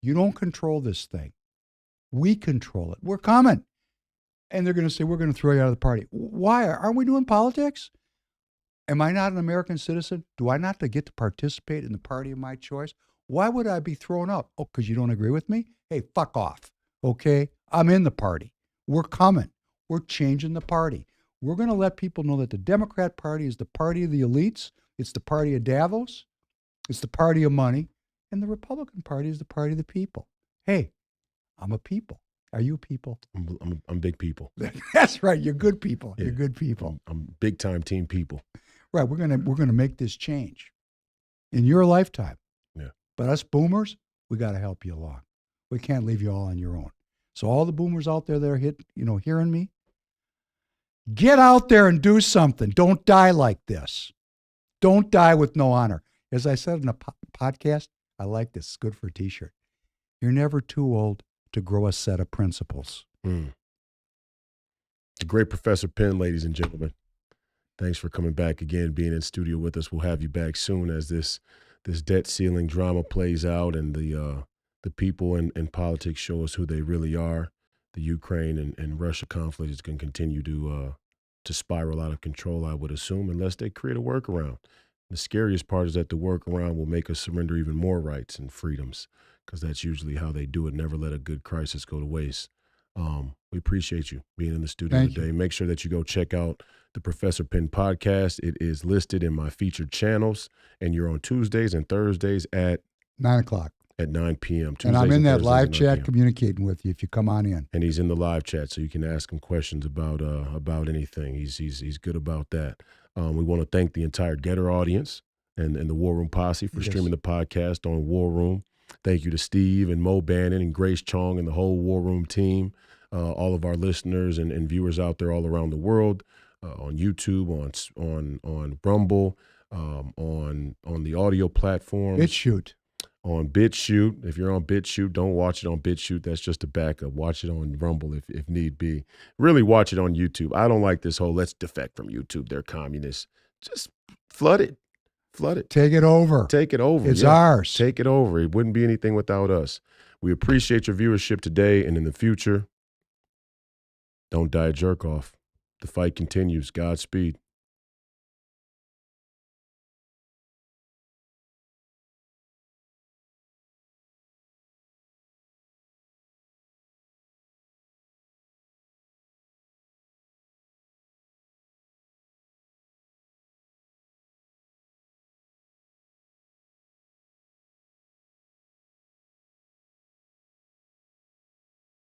You don't control this thing. We control it. We're coming. And they're going to say, we're going to throw you out of the party. Why? Aren't we doing politics? Am I not an American citizen? Do I not get to participate in the party of my choice? Why would I be thrown out? Oh, because you don't agree with me? Hey, fuck off. Okay? I'm in the party. We're coming. We're changing the party. We're going to let people know that the Democrat Party is the party of the elites. It's the party of Davos. It's the party of money. And the Republican Party is the party of the people. Hey, I'm a people. Are you people? I'm big people. That's right. You're good people. Yeah. You're good people. I'm big time team people. Right. We're gonna make this change in your lifetime. Yeah. But us boomers, we got to help you along. We can't leave you all on your own. So all the boomers out there that are hearing me, get out there and do something. Don't die like this. Don't die with no honor. As I said in a podcast, I like this. It's good for a T-shirt. You're never too old to grow a set of principles. The great Professor Penn, ladies and gentlemen. Thanks for coming back again, being in studio with us. We'll have you back soon as this debt ceiling drama plays out and the people in politics show us who they really are. The Ukraine and Russia conflict is going to continue to spiral out of control, I would assume, unless they create a workaround. The scariest part is that the workaround will make us surrender even more rights and freedoms, because that's usually how they do it. Never let a good crisis go to waste. We appreciate you being in the studio today. Make sure that you go check out the Professor Penn podcast. It is listed in my featured channels, and you're on Tuesdays and Thursdays at 9 o'clock. At 9 p.m. And I'm in that live chat communicating with you if you come on in. And he's in the live chat, so you can ask him questions about anything. He's good about that. We want to thank the entire Getter audience and the War Room Posse for streaming the podcast on War Room. Thank you to Steve and Mo Bannon and Grace Chong and the whole War Room team, all of our listeners and viewers out there all around the world, on YouTube, on Rumble, on the audio platforms. BitChute. On BitChute. If you're on BitChute, don't watch it on BitChute. That's just a backup. Watch it on Rumble if need be. Really watch it on YouTube. I don't like this whole let's defect from YouTube. They're communists. Just flood it. Flood it. Take it over. Take it over. It's ours. Take it over. It wouldn't be anything without us. We appreciate your viewership today and in the future. Don't die a jerk off. The fight continues. Godspeed.